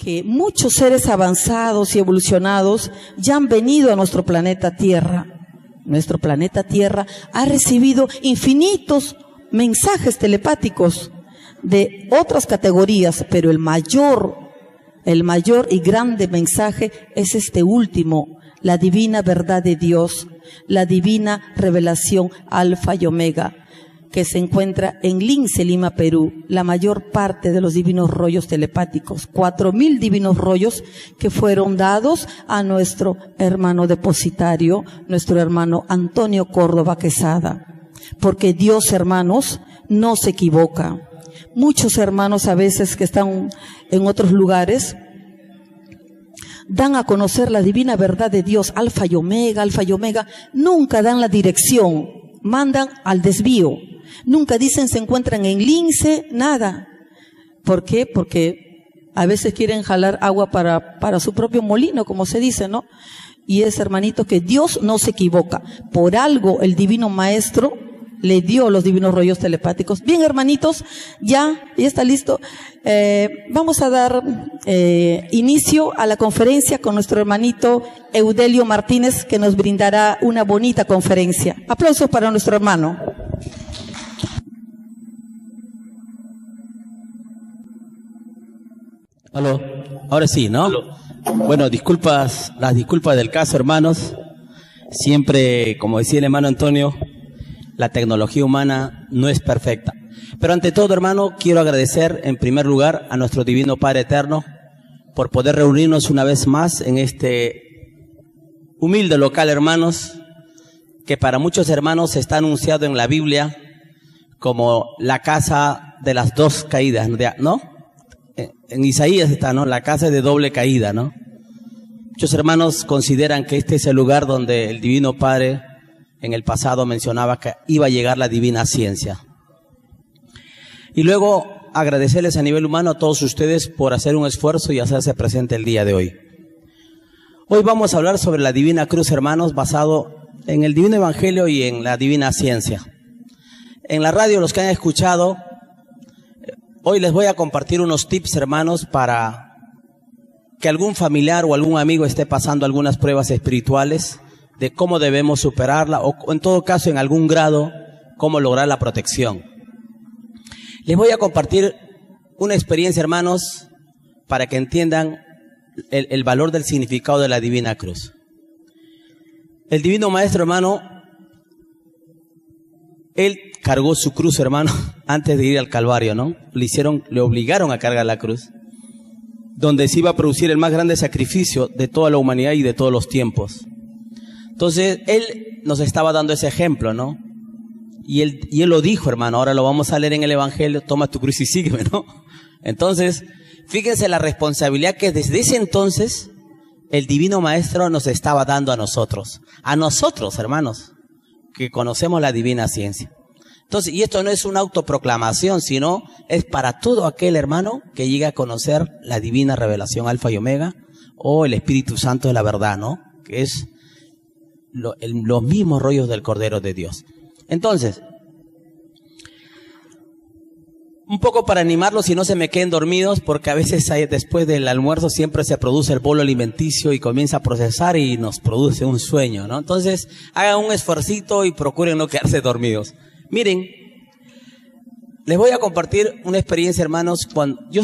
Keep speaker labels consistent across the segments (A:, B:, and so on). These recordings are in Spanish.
A: que muchos seres avanzados y evolucionados ya han venido a nuestro planeta Tierra. Nuestro planeta Tierra ha recibido infinitos mensajes telepáticos de otras categorías, pero el mayor y grande mensaje es este último, la divina verdad de Dios, la divina revelación Alfa y Omega, que se encuentra en Lince, Lima, Perú, la mayor parte de los divinos rollos telepáticos, 4.000 divinos rollos que fueron dados a nuestro hermano depositario, nuestro hermano Antonio Córdoba Quesada. Porque Dios, hermanos, no se equivoca. Muchos hermanos a veces que están en otros lugares dan a conocer la divina verdad de Dios, Alfa y Omega, nunca dan la dirección, mandan al desvío. Nunca dicen se encuentran en Lince, nada. ¿Por qué? Porque a veces quieren jalar agua para su propio molino, como se dice, ¿no? Y es, hermanito, que Dios no se equivoca. Por algo el Divino Maestro le dio los divinos rollos telepáticos. Bien, hermanitos, ya está listo. Vamos a dar inicio a la conferencia con nuestro hermanito Eudelio Martínez, que nos brindará una bonita conferencia. Aplausos para nuestro hermano.
B: Aló, ahora sí, ¿no? Aló. Bueno, las disculpas del caso, hermanos. Siempre, como decía el hermano Antonio, la tecnología humana no es perfecta. Pero ante todo, hermano, quiero agradecer en primer lugar a nuestro Divino Padre Eterno por poder reunirnos una vez más en este humilde local, hermanos, que para muchos hermanos está anunciado en la Biblia como la casa de las dos caídas, ¿no? En Isaías está, ¿no? La casa de doble caída, ¿no? Muchos hermanos consideran que este es el lugar donde el Divino Padre en el pasado mencionaba que iba a llegar la divina ciencia. Y luego agradecerles a nivel humano a todos ustedes por hacer un esfuerzo y hacerse presente el día de hoy. Hoy vamos a hablar sobre la Divina Cruz, hermanos, basado en el Divino Evangelio y en la Divina Ciencia. En la radio, los que han escuchado, hoy les voy a compartir unos tips, hermanos, para que algún familiar o algún amigo esté pasando algunas pruebas espirituales de cómo debemos superarla o en todo caso en algún grado cómo lograr la protección. Les voy a compartir una experiencia, hermanos, para que entiendan el valor del significado de la Divina Cruz. El Divino Maestro, hermano, él cargó su cruz, hermano, antes de ir al Calvario, ¿no? Le obligaron a cargar la cruz, donde se iba a producir el más grande sacrificio de toda la humanidad y de todos los tiempos. Entonces, él nos estaba dando ese ejemplo, ¿no? Y él lo dijo, hermano, ahora lo vamos a leer en el Evangelio, toma tu cruz y sígueme, ¿no? Entonces, fíjense la responsabilidad que desde ese entonces el Divino Maestro nos estaba dando a nosotros, hermanos, que conocemos la divina ciencia. Entonces, y esto no es una autoproclamación, sino es para todo aquel hermano que llegue a conocer la divina revelación Alfa y Omega o el Espíritu Santo de la verdad, ¿no? Que es los mismos rollos del Cordero de Dios. Entonces, un poco para animarlos y no se me queden dormidos, porque a veces después del almuerzo siempre se produce el bolo alimenticio y comienza a procesar y nos produce un sueño, ¿no? Entonces, hagan un esfuercito y procuren no quedarse dormidos. Miren, les voy a compartir una experiencia, hermanos, cuando yo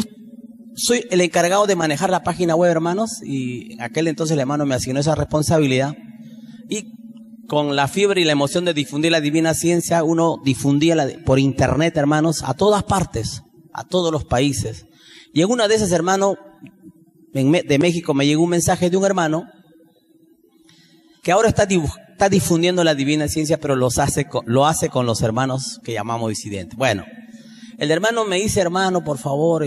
B: soy el encargado de manejar la página web, hermanos, y en aquel entonces el hermano me asignó esa responsabilidad, y con la fiebre y la emoción de difundir la divina ciencia, uno difundía por internet, hermanos, a todas partes, a todos los países. Y en una de esas, hermano, de México me llegó un mensaje de un hermano que ahora está difundiendo la divina ciencia, pero lo hace con los hermanos que llamamos disidentes. Bueno, el hermano me dice, hermano, por favor,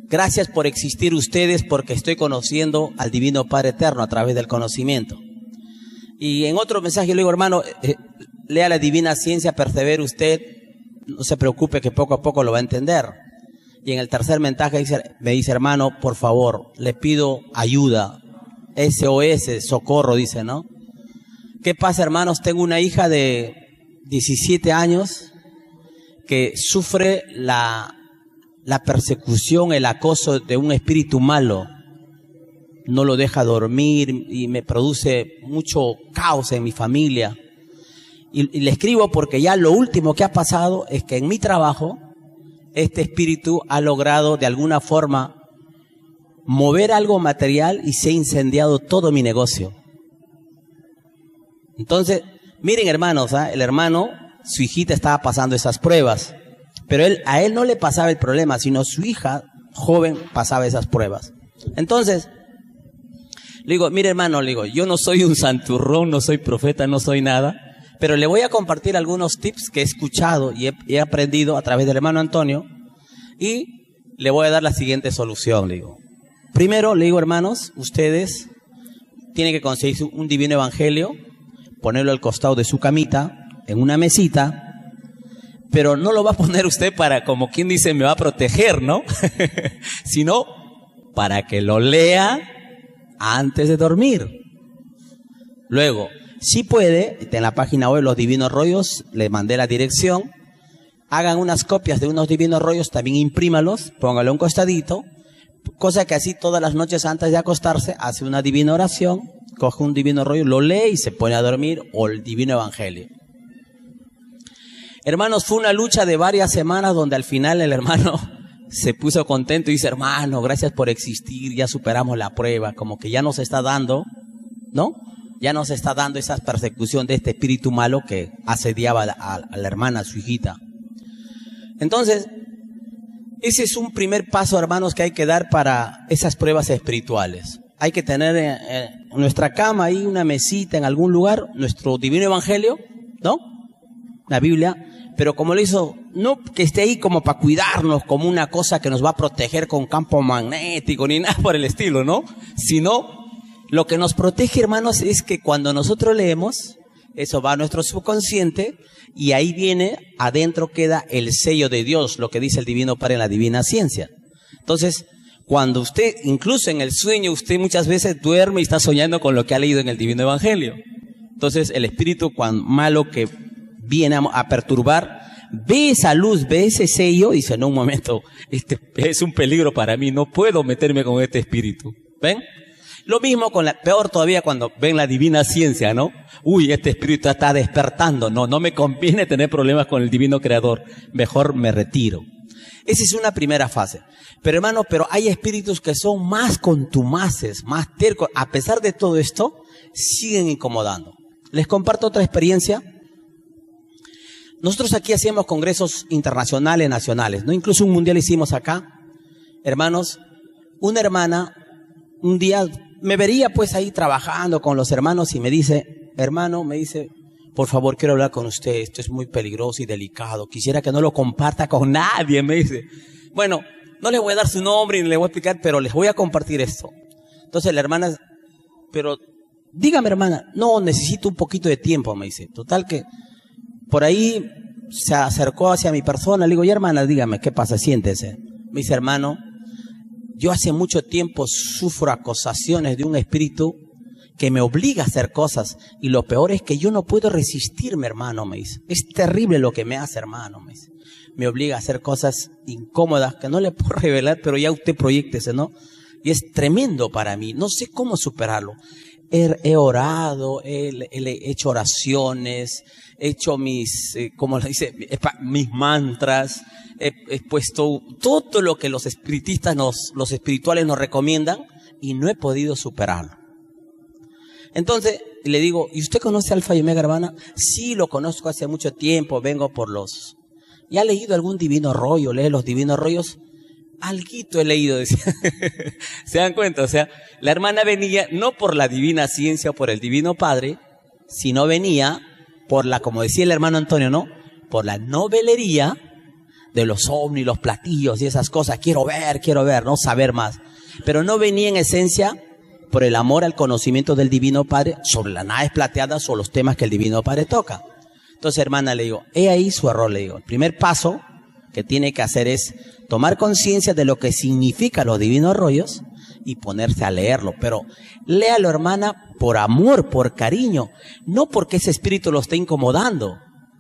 B: gracias por existir ustedes, porque estoy conociendo al Divino Padre Eterno a través del conocimiento. Y en otro mensaje le digo, hermano, lea la divina ciencia, persevere usted, no se preocupe que poco a poco lo va a entender. Y en el tercer mensaje me dice, hermano, por favor, le pido ayuda, SOS, socorro, dice, ¿no? ¿Qué pasa, hermanos? Tengo una hija de 17 años que sufre la la persecución, el acoso de un espíritu malo no lo deja dormir y me produce mucho caos en mi familia. Y le escribo porque ya lo último que ha pasado es que en mi trabajo este espíritu ha logrado de alguna forma mover algo material y se ha incendiado todo mi negocio. Entonces, miren hermanos, el hermano, su hijita estaba pasando esas pruebas, pero a él no le pasaba el problema, sino su hija joven pasaba esas pruebas. Entonces, le digo, mire hermano, le digo, yo no soy un santurrón, no soy profeta, no soy nada, pero le voy a compartir algunos tips que he escuchado y he aprendido a través del hermano Antonio y le voy a dar la siguiente solución, le digo. Primero, le digo, hermanos, ustedes tienen que conseguir un divino evangelio, ponerlo al costado de su camita, en una mesita, pero no lo va a poner usted para, como quien dice, me va a proteger, ¿no? Sino para que lo lea antes de dormir. Luego, si puede, está en la página web Los Divinos Rollos, le mandé la dirección, hagan unas copias de unos divinos rollos, también imprímalos, póngalo a un costadito, cosa que así todas las noches antes de acostarse, hace una divina oración, coge un divino rollo, lo lee y se pone a dormir, o el divino evangelio. Hermanos, fue una lucha de varias semanas donde al final el hermano se puso contento y dice, hermano, gracias por existir, ya superamos la prueba, como que ya nos está dando, ¿no? Ya nos está dando esa persecución de este espíritu malo que asediaba a la hermana, a su hijita. Entonces, ese es un primer paso, hermanos, que hay que dar para esas pruebas espirituales. Hay que tener en nuestra cama ahí una mesita en algún lugar, nuestro divino evangelio, ¿no? La Biblia, pero como lo hizo, no que esté ahí como para cuidarnos, como una cosa que nos va a proteger con campo magnético, ni nada por el estilo, ¿no? Sino, lo que nos protege, hermanos, es que cuando nosotros leemos, eso va a nuestro subconsciente, y ahí viene, adentro queda el sello de Dios, lo que dice el Divino Padre en la Divina Ciencia. Entonces, cuando usted, incluso en el sueño, usted muchas veces duerme y está soñando con lo que ha leído en el Divino Evangelio. Entonces, el espíritu malo que viene a perturbar, ve esa luz, ve ese sello, y dice, no, un momento, este es un peligro para mí, no puedo meterme con este espíritu. ¿Ven? Lo mismo peor todavía cuando ven la divina ciencia, ¿no? Uy, este espíritu está despertando, no me conviene tener problemas con el divino creador, mejor me retiro. Esa es una primera fase. Pero hermano, hay espíritus que son más contumaces, más tercos, a pesar de todo esto, siguen incomodando. Les comparto otra experiencia. Nosotros aquí hacíamos congresos internacionales, nacionales, ¿no? Incluso un mundial hicimos acá. Hermanos, una hermana, un día me vería pues ahí trabajando con los hermanos y me dice, hermano, me dice, por favor quiero hablar con usted, esto es muy peligroso y delicado, quisiera que no lo comparta con nadie, me dice. Bueno, no les voy a dar su nombre ni le voy a explicar, pero les voy a compartir esto. Entonces la hermana, pero dígame hermana, no, necesito un poquito de tiempo, me dice. Total que por ahí se acercó hacia mi persona, le digo, ya hermana, dígame, ¿qué pasa? Siéntese. Me dice, hermano, yo hace mucho tiempo sufro acusaciones de un espíritu que me obliga a hacer cosas, y lo peor es que yo no puedo resistirme, hermano, me dice. Es terrible lo que me hace, hermano, me dice. Me obliga a hacer cosas incómodas que no le puedo revelar, pero ya usted proyéctese, ¿no? Y es tremendo para mí, no sé cómo superarlo. He orado, he hecho oraciones, he hecho mis, como le dice, mis mantras, he puesto todo lo que los espiritistas, los espirituales nos recomiendan, y no he podido superarlo. Entonces le digo, ¿y usted conoce Alfa y Omega, hermana? Sí, lo conozco hace mucho tiempo, vengo por los... ¿Ya ha leído algún divino rollo? ¿Lee los divinos rollos? Alguito he leído, decía. ¿Se dan cuenta? O sea, la hermana venía no por la divina ciencia o por el divino padre, sino venía por la, como decía el hermano Antonio, ¿no? Por la novelería de los ovnis, los platillos y esas cosas. Quiero ver, ¿no? Saber más. Pero no venía en esencia por el amor al conocimiento del Divino Padre sobre las naves plateadas o los temas que el Divino Padre toca. Entonces, hermana, le digo, he ahí su error, le digo. El primer paso que tiene que hacer es tomar conciencia de lo que significan los divinos rollos y ponerse a leerlo. Pero léalo, hermana, por amor, por cariño, no porque ese espíritu lo esté incomodando.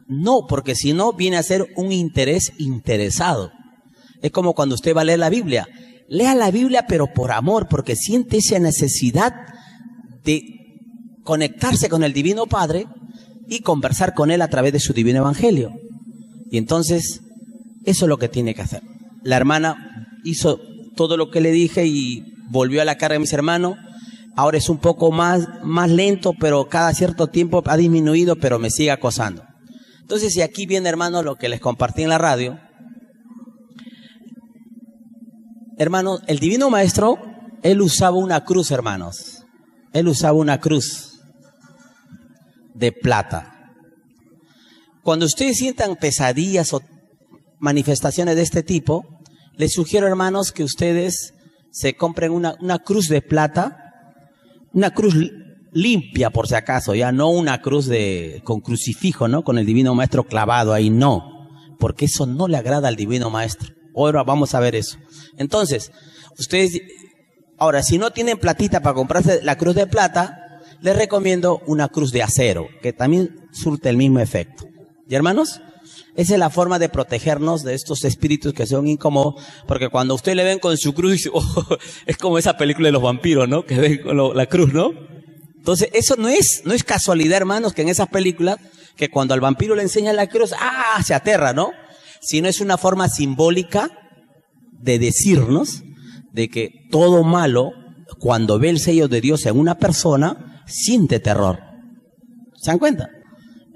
B: No, porque si no viene a ser un interés interesado. Es como cuando usted va a leer la Biblia. Lea la Biblia pero por amor, porque siente esa necesidad de conectarse con el Divino Padre y conversar con Él a través de su Divino Evangelio. Y entonces, eso es lo que tiene que hacer. La hermana hizo todo lo que le dije y volvió a la carga de mis hermanos. Ahora es un poco más lento, pero cada cierto tiempo ha disminuido, pero me sigue acosando. Entonces, y aquí viene, hermanos, lo que les compartí en la radio. Hermanos, el Divino Maestro, él usaba una cruz, hermanos. Él usaba una cruz de plata. Cuando ustedes sientan pesadillas o manifestaciones de este tipo, les sugiero, hermanos, que ustedes se compren una cruz de plata, una cruz limpia, por si acaso, ya no una cruz con crucifijo, ¿no? Con el Divino Maestro clavado ahí, no, porque eso no le agrada al Divino Maestro. Ahora vamos a ver eso. Entonces, ustedes, ahora, si no tienen platita para comprarse la cruz de plata, les recomiendo una cruz de acero, que también surte el mismo efecto. ¿Y hermanos? Esa es la forma de protegernos de estos espíritus que son incómodos, porque cuando usted le ven con su cruz, dice, oh, es como esa película de los vampiros, ¿no? Que ven con la cruz, ¿no? Entonces, eso no es casualidad, hermanos, que en esas películas, que cuando al vampiro le enseñan la cruz, se aterra, ¿no? Sino es una forma simbólica de decirnos de que todo malo, cuando ve el sello de Dios en una persona, siente terror. ¿Se dan cuenta?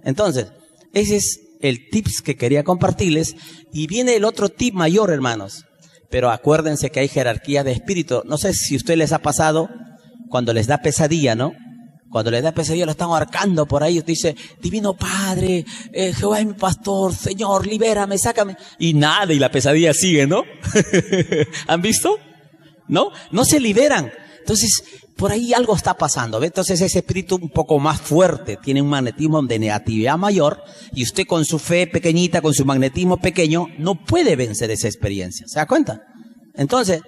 B: Entonces, ese es el tips que quería compartirles. Y viene el otro tip mayor, hermanos. Pero acuérdense que hay jerarquía de espíritu. No sé si a ustedes les ha pasado cuando les da pesadilla, ¿no? Cuando les da pesadilla lo están ahorcando por ahí. Usted dice, Divino Padre, Jehová es mi pastor, Señor, libérame, sácame. Y nada, y la pesadilla sigue, ¿no? ¿Han visto? ¿No? No se liberan. Entonces, por ahí algo está pasando, ¿ve? Entonces ese espíritu un poco más fuerte, tiene un magnetismo de negatividad mayor, y usted con su fe pequeñita, con su magnetismo pequeño, no puede vencer esa experiencia. ¿Se da cuenta? Entonces,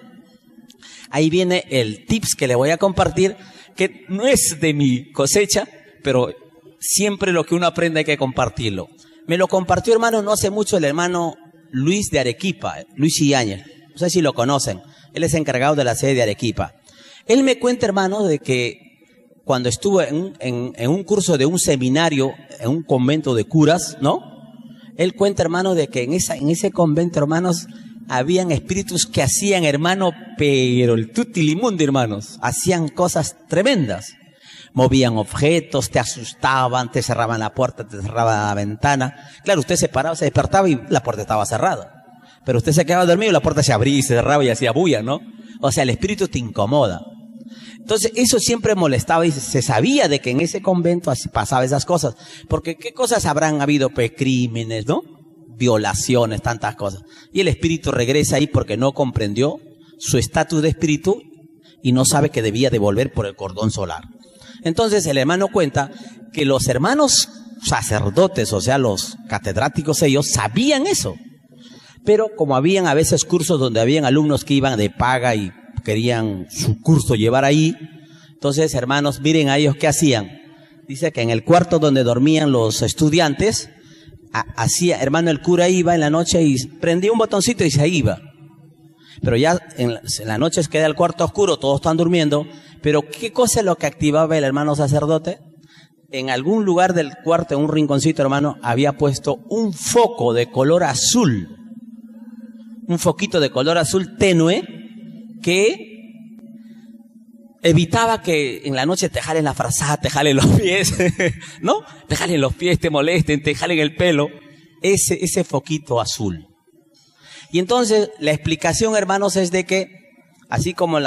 B: ahí viene el tips que le voy a compartir, que no es de mi cosecha, pero siempre lo que uno aprende hay que compartirlo. Me lo compartió, hermano, no hace mucho el hermano Luis de Arequipa, Luis Iáñez. No sé si lo conocen. Él es encargado de la sede de Arequipa. Él me cuenta, hermano, de que cuando estuvo en un curso de un seminario, en un convento de curas, ¿no? Él cuenta, hermano, de que en ese convento, hermanos, habían espíritus que hacían, hermano, pero el tutilimundo, hermanos, hacían cosas tremendas. Movían objetos, te asustaban, te cerraban la puerta, te cerraban la ventana. Claro, usted se paraba, se despertaba y la puerta estaba cerrada. Pero usted se quedaba dormido y la puerta se abría y se cerraba y hacía bulla, ¿no? O sea, el espíritu te incomoda. Entonces, eso siempre molestaba y se sabía de que en ese convento pasaba esas cosas. Porque, ¿qué cosas habrán habido? Pues crímenes, ¿no? Violaciones, tantas cosas. Y el espíritu regresa ahí porque no comprendió su estatus de espíritu y no sabe que debía devolver por el cordón solar. Entonces, el hermano cuenta que los hermanos sacerdotes, o sea, los catedráticos, ellos sabían eso. Pero como habían a veces cursos donde habían alumnos que iban de paga y querían su curso llevar ahí, entonces, hermanos, miren a ellos qué hacían. Dice que en el cuarto donde dormían los estudiantes, hermano, el cura iba en la noche y prendía un botoncito y se iba. Pero ya en la noche queda el cuarto oscuro, todos están durmiendo, pero ¿qué cosa es lo que activaba el hermano sacerdote? En algún lugar del cuarto, en un rinconcito, hermano, había puesto un foco de color azul. Un foquito de color azul tenue que evitaba que en la noche te jalen la frazada, te jalen los pies, ¿no? Te jalen los pies, te molesten, te jalen el pelo. Ese foquito azul. Y entonces la explicación, hermanos, es de que así como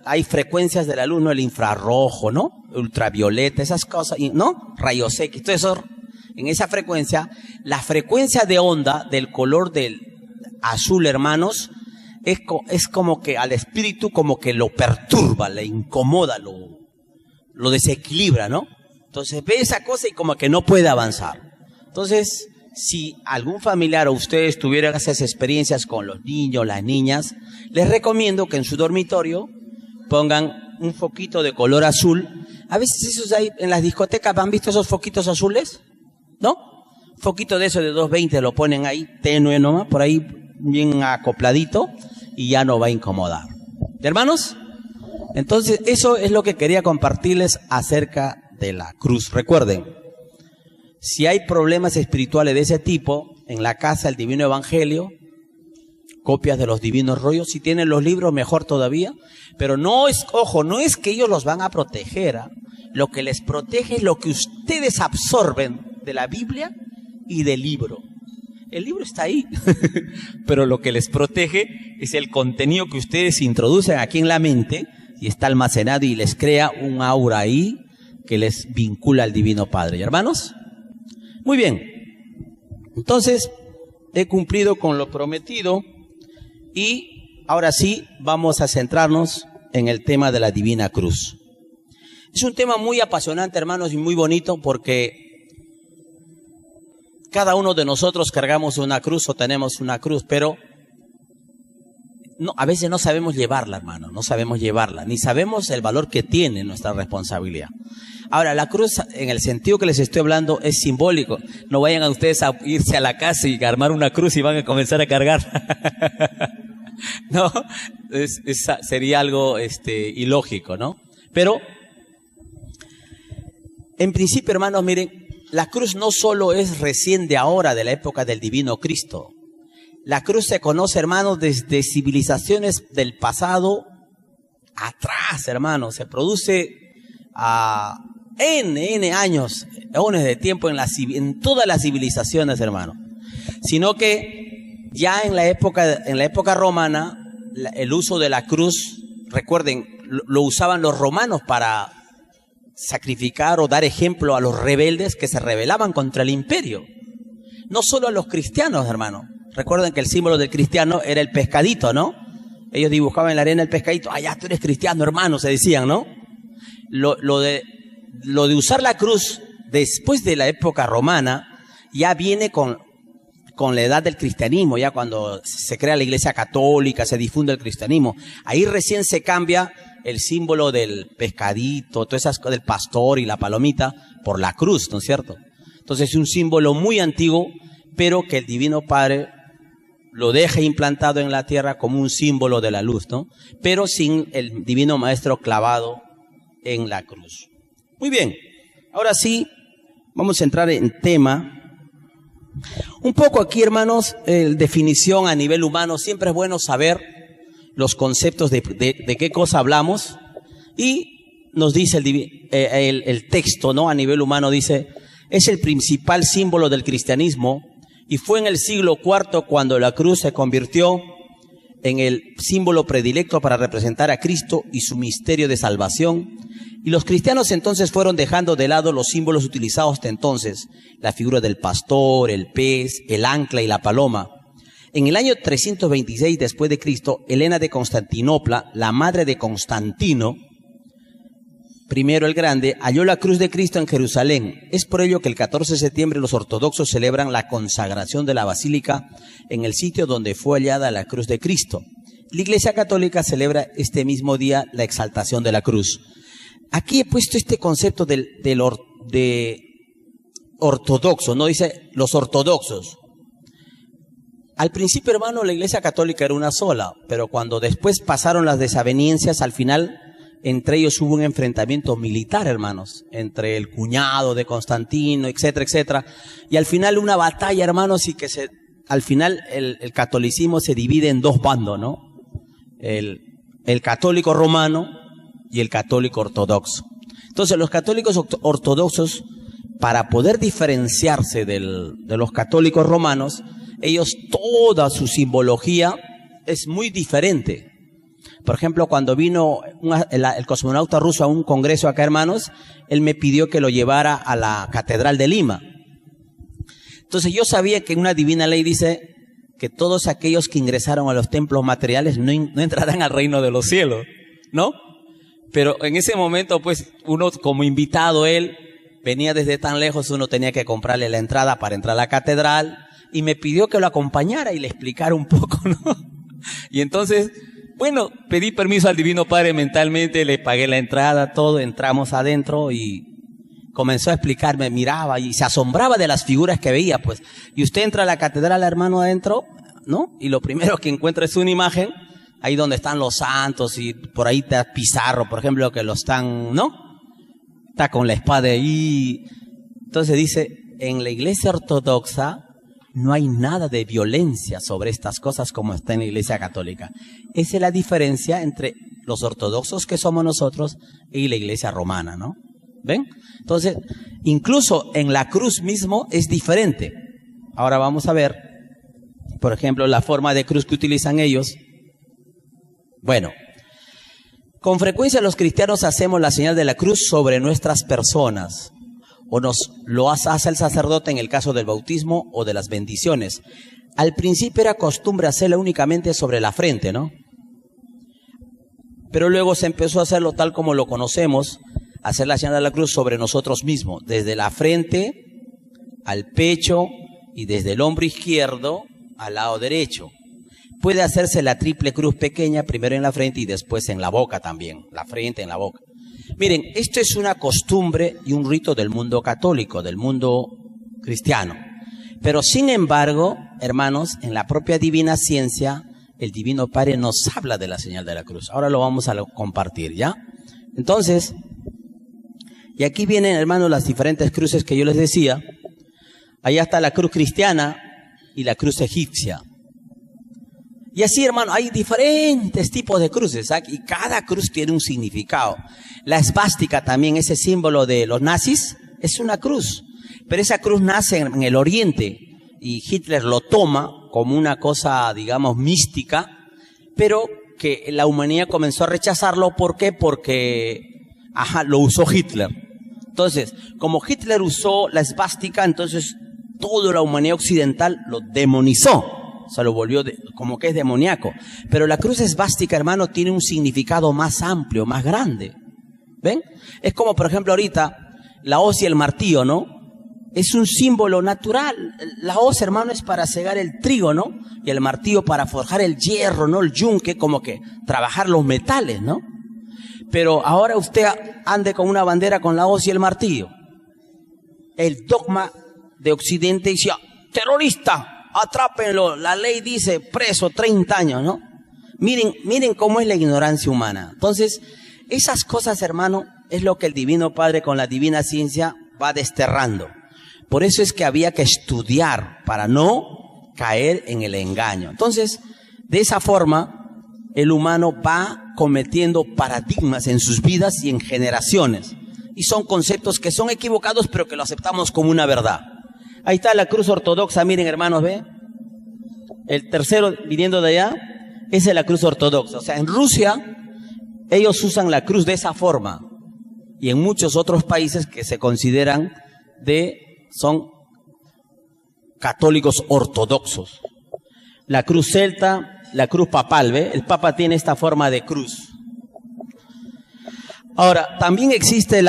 B: hay frecuencias de la luz, ¿no? El infrarrojo, ¿no? Ultravioleta, esas cosas, ¿no? Rayos X, todo eso. En esa frecuencia, la frecuencia de onda del color del azul, hermanos, es como que al espíritu como que lo perturba, le incomoda, lo desequilibra, ¿no? Entonces ve esa cosa y como que no puede avanzar. Entonces, si algún familiar o ustedes tuvieran esas experiencias con los niños, las niñas, les recomiendo que en su dormitorio pongan un foquito de color azul. A veces esos hay en las discotecas, ¿han visto esos foquitos azules? ¿No? Foquito de eso de 220 lo ponen ahí, tenue nomás, por ahí bien acopladito y ya no va a incomodar. Hermanos, entonces eso es lo que quería compartirles acerca de la cruz. Recuerden, si hay problemas espirituales de ese tipo, en la casa del Divino Evangelio, copias de los divinos rollos, si tienen los libros mejor todavía, pero no es, ojo, no es que ellos los van a proteger, ¿eh? Lo que les protege es lo que ustedes absorben de la Biblia y del libro. El libro está ahí, pero lo que les protege es el contenido que ustedes introducen aquí en la mente y está almacenado y les crea un aura ahí que les vincula al Divino Padre. ¿Y hermanos? Muy bien. Entonces, he cumplido con lo prometido y ahora sí vamos a centrarnos en el tema de la Divina Cruz. Es un tema muy apasionante, hermanos, y muy bonito porque cada uno de nosotros cargamos una cruz o tenemos una cruz, pero no, a veces no sabemos llevarla, hermano, no sabemos llevarla, ni sabemos el valor que tiene nuestra responsabilidad. Ahora, la cruz, en el sentido que les estoy hablando, es simbólico. No vayan a ustedes a irse a la casa y armar una cruz y van a comenzar a cargar. No, sería algo ilógico, ¿no? Pero, en principio, hermanos, miren, la cruz no solo es recién de ahora, de la época del Divino Cristo. La cruz se conoce, hermanos, desde civilizaciones del pasado atrás, hermanos. Se produce a N años, eones de tiempo en todas las civilizaciones, hermano. Sino que ya en la época romana, el uso de la cruz, recuerden, lo usaban los romanos para sacrificar o dar ejemplo a los rebeldes que se rebelaban contra el imperio. No solo a los cristianos, hermano. Recuerden que el símbolo del cristiano era el pescadito, ¿no? Ellos dibujaban en la arena el pescadito. Ah, ya tú eres cristiano, hermano, se decían, ¿no? Lo de usar la cruz después de la época romana ya viene con la edad del cristianismo, ya cuando se crea la iglesia católica, se difunde el cristianismo. Ahí recién se cambia el símbolo del pescadito, todas esas cosas, del pastor y la palomita, por la cruz, ¿no es cierto? Entonces es un símbolo muy antiguo, pero que el Divino Padre lo deja implantado en la tierra como un símbolo de la luz, ¿no? Pero sin el Divino Maestro clavado en la cruz. Muy bien, ahora sí, vamos a entrar en tema. Un poco aquí, hermanos, definición a nivel humano. Siempre es bueno saber los conceptos de qué cosa hablamos. Y nos dice el texto, ¿no? A nivel humano dice, es el principal símbolo del cristianismo y fue en el siglo IV cuando la cruz se convirtió en el símbolo predilecto para representar a Cristo y su misterio de salvación. Y los cristianos entonces fueron dejando de lado los símbolos utilizados hasta entonces, la figura del pastor, el pez, el ancla y la paloma. En el año 326 después de Cristo, Helena de Constantinopla, la madre de Constantino, primero el Grande, halló la cruz de Cristo en Jerusalén. Es por ello que el 14 de septiembre los ortodoxos celebran la consagración de la basílica en el sitio donde fue hallada la cruz de Cristo. La Iglesia Católica celebra este mismo día la exaltación de la cruz. Aquí he puesto este concepto de ortodoxo, no dice los ortodoxos. Al principio, hermano, la Iglesia Católica era una sola, pero cuando después pasaron las desavenencias, al final entre ellos hubo un enfrentamiento militar, hermanos, entre el cuñado de Constantino, etcétera, etcétera. Y al final una batalla, hermanos, y al final el catolicismo se divide en dos bandos, ¿no? El católico romano y el católico ortodoxo. Entonces los católicos ortodoxos, para poder diferenciarse de los católicos romanos, ellos toda su simbología es muy diferente. Por ejemplo, cuando vino el cosmonauta ruso a un congreso acá, hermanos, él me pidió que lo llevara a la Catedral de Lima. Entonces yo sabía que una divina ley dice que todos aquellos que ingresaron a los templos materiales no entrarán al reino de los cielos, ¿no? Pero en ese momento, pues, uno como invitado, él venía desde tan lejos, uno tenía que comprarle la entrada para entrar a la catedral, y me pidió que lo acompañara y le explicara un poco, ¿no? Y entonces, bueno, pedí permiso al Divino Padre mentalmente, le pagué la entrada, todo, entramos adentro y comenzó a explicarme, miraba y se asombraba de las figuras que veía, pues. Y usted entra a la catedral, hermano, adentro, ¿no? Y lo primero que encuentra es una imagen, ahí donde están los santos, y por ahí está Pizarro, por ejemplo, que lo están, ¿no? Está con la espada ahí. Entonces dice, en la iglesia ortodoxa no hay nada de violencia sobre estas cosas como está en la iglesia católica. Esa es la diferencia entre los ortodoxos que somos nosotros y la iglesia romana, ¿no? ¿Ven? Entonces, incluso en la cruz mismo es diferente. Ahora vamos a ver, por ejemplo, la forma de cruz que utilizan ellos. Bueno, con frecuencia los cristianos hacemos la señal de la cruz sobre nuestras personas, o lo hace el sacerdote en el caso del bautismo o de las bendiciones. Al principio era costumbre hacerla únicamente sobre la frente, ¿no? Pero luego se empezó a hacerlo tal como lo conocemos, hacer la señal de la cruz sobre nosotros mismos, desde la frente al pecho y desde el hombro izquierdo al lado derecho. Puede hacerse la triple cruz pequeña, primero en la frente y después en la boca también, la frente en la boca. Miren, esto es una costumbre y un rito del mundo católico, del mundo cristiano. Pero sin embargo, hermanos, en la propia divina ciencia, el Divino Padre nos habla de la señal de la cruz. Ahora lo vamos a compartir, ¿ya? Entonces, y aquí vienen, hermanos, las diferentes cruces que yo les decía. Allá está la cruz cristiana y la cruz egipcia. Y así, hermano, hay diferentes tipos de cruces, ¿sabes? Y cada cruz tiene un significado. La esvástica también, ese símbolo de los nazis, es una cruz. Pero esa cruz nace en el Oriente y Hitler lo toma como una cosa, digamos, mística, pero que la humanidad comenzó a rechazarlo. ¿Por qué? Porque, lo usó Hitler. Entonces, como Hitler usó la esvástica, entonces toda la humanidad occidental lo demonizó. Se lo volvió como que es demoníaco. Pero la cruz esvástica, hermano, tiene un significado más amplio, más grande. ¿Ven? Es como, por ejemplo, ahorita, la hoz y el martillo, ¿no? Es un símbolo natural. La hoz, hermano, es para cegar el trigo, ¿no? Y el martillo para forjar el hierro, ¿no? El yunque, como que trabajar los metales, ¿no? Pero ahora usted ande con una bandera con la hoz y el martillo. El dogma de Occidente dice, terrorista, atrápenlo, la ley dice preso 30 años, ¿no? Miren cómo es la ignorancia humana. Entonces, esas cosas, hermano, es lo que el Divino Padre con la divina ciencia va desterrando. Por eso es que había que estudiar para no caer en el engaño. Entonces, de esa forma, el humano va cometiendo paradigmas en sus vidas y en generaciones. Y son conceptos que son equivocados, pero que lo aceptamos como una verdad. Ahí está la cruz ortodoxa, miren, hermanos, ¿ve? El tercero viniendo de allá, esa es la cruz ortodoxa. O sea, en Rusia, ellos usan la cruz de esa forma. Y en muchos otros países que se consideran son católicos ortodoxos. La cruz celta, la cruz papal, ¿ve? El papa tiene esta forma de cruz. Ahora, también existe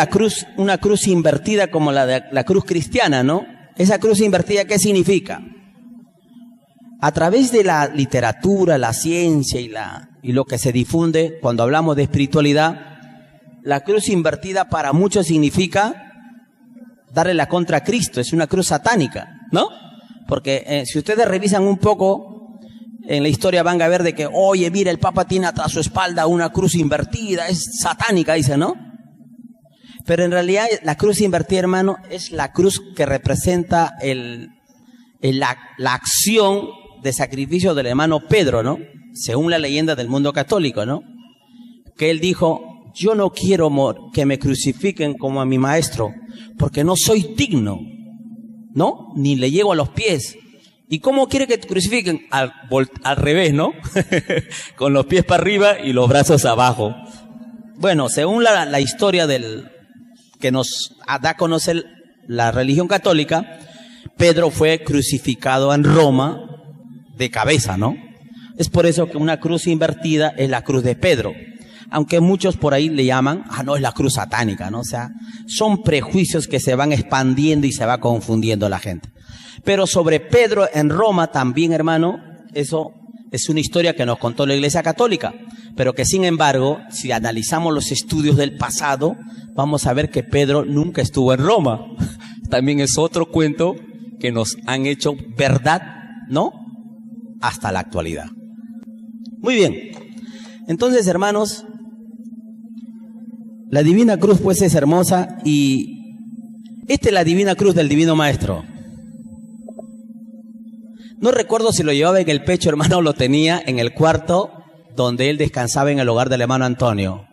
B: una cruz invertida como la cruz cristiana, ¿no? Esa cruz invertida, ¿qué significa? A través de la literatura, la ciencia y lo que se difunde cuando hablamos de espiritualidad, la cruz invertida para muchos significa darle la contra a Cristo. Es una cruz satánica, ¿no? Porque si ustedes revisan un poco en la historia van a ver de que, oye, mira, el Papa tiene atrás su espalda una cruz invertida, es satánica, dice, ¿no? Pero en realidad la cruz invertida, hermano, es la cruz que representa la acción de sacrificio del hermano Pedro, ¿no? Según la leyenda del mundo católico, ¿no? Que él dijo, yo no quiero que me crucifiquen como a mi maestro, porque no soy digno, ¿no? Ni le llego a los pies. ¿Y cómo quiere que te crucifiquen? Al revés, ¿no? Con los pies para arriba y los brazos abajo. Bueno, según la historia que nos da a conocer la religión católica, Pedro fue crucificado en Roma de cabeza, ¿no? Es por eso que una cruz invertida es la cruz de Pedro. Aunque muchos por ahí le llaman, no, es la cruz satánica, ¿no? O sea, son prejuicios que se van expandiendo y se va confundiendo la gente. Pero sobre Pedro en Roma también, hermano, eso es una historia que nos contó la Iglesia Católica, pero que sin embargo, si analizamos los estudios del pasado, vamos a ver que Pedro nunca estuvo en Roma. También es otro cuento que nos han hecho verdad, ¿no? hasta la actualidad. Muy bien. Entonces, hermanos, la Divina Cruz pues es hermosa y esta es la Divina Cruz del Divino Maestro. No recuerdo si lo llevaba en el pecho, hermano, o lo tenía en el cuarto donde él descansaba en el hogar del hermano Antonio.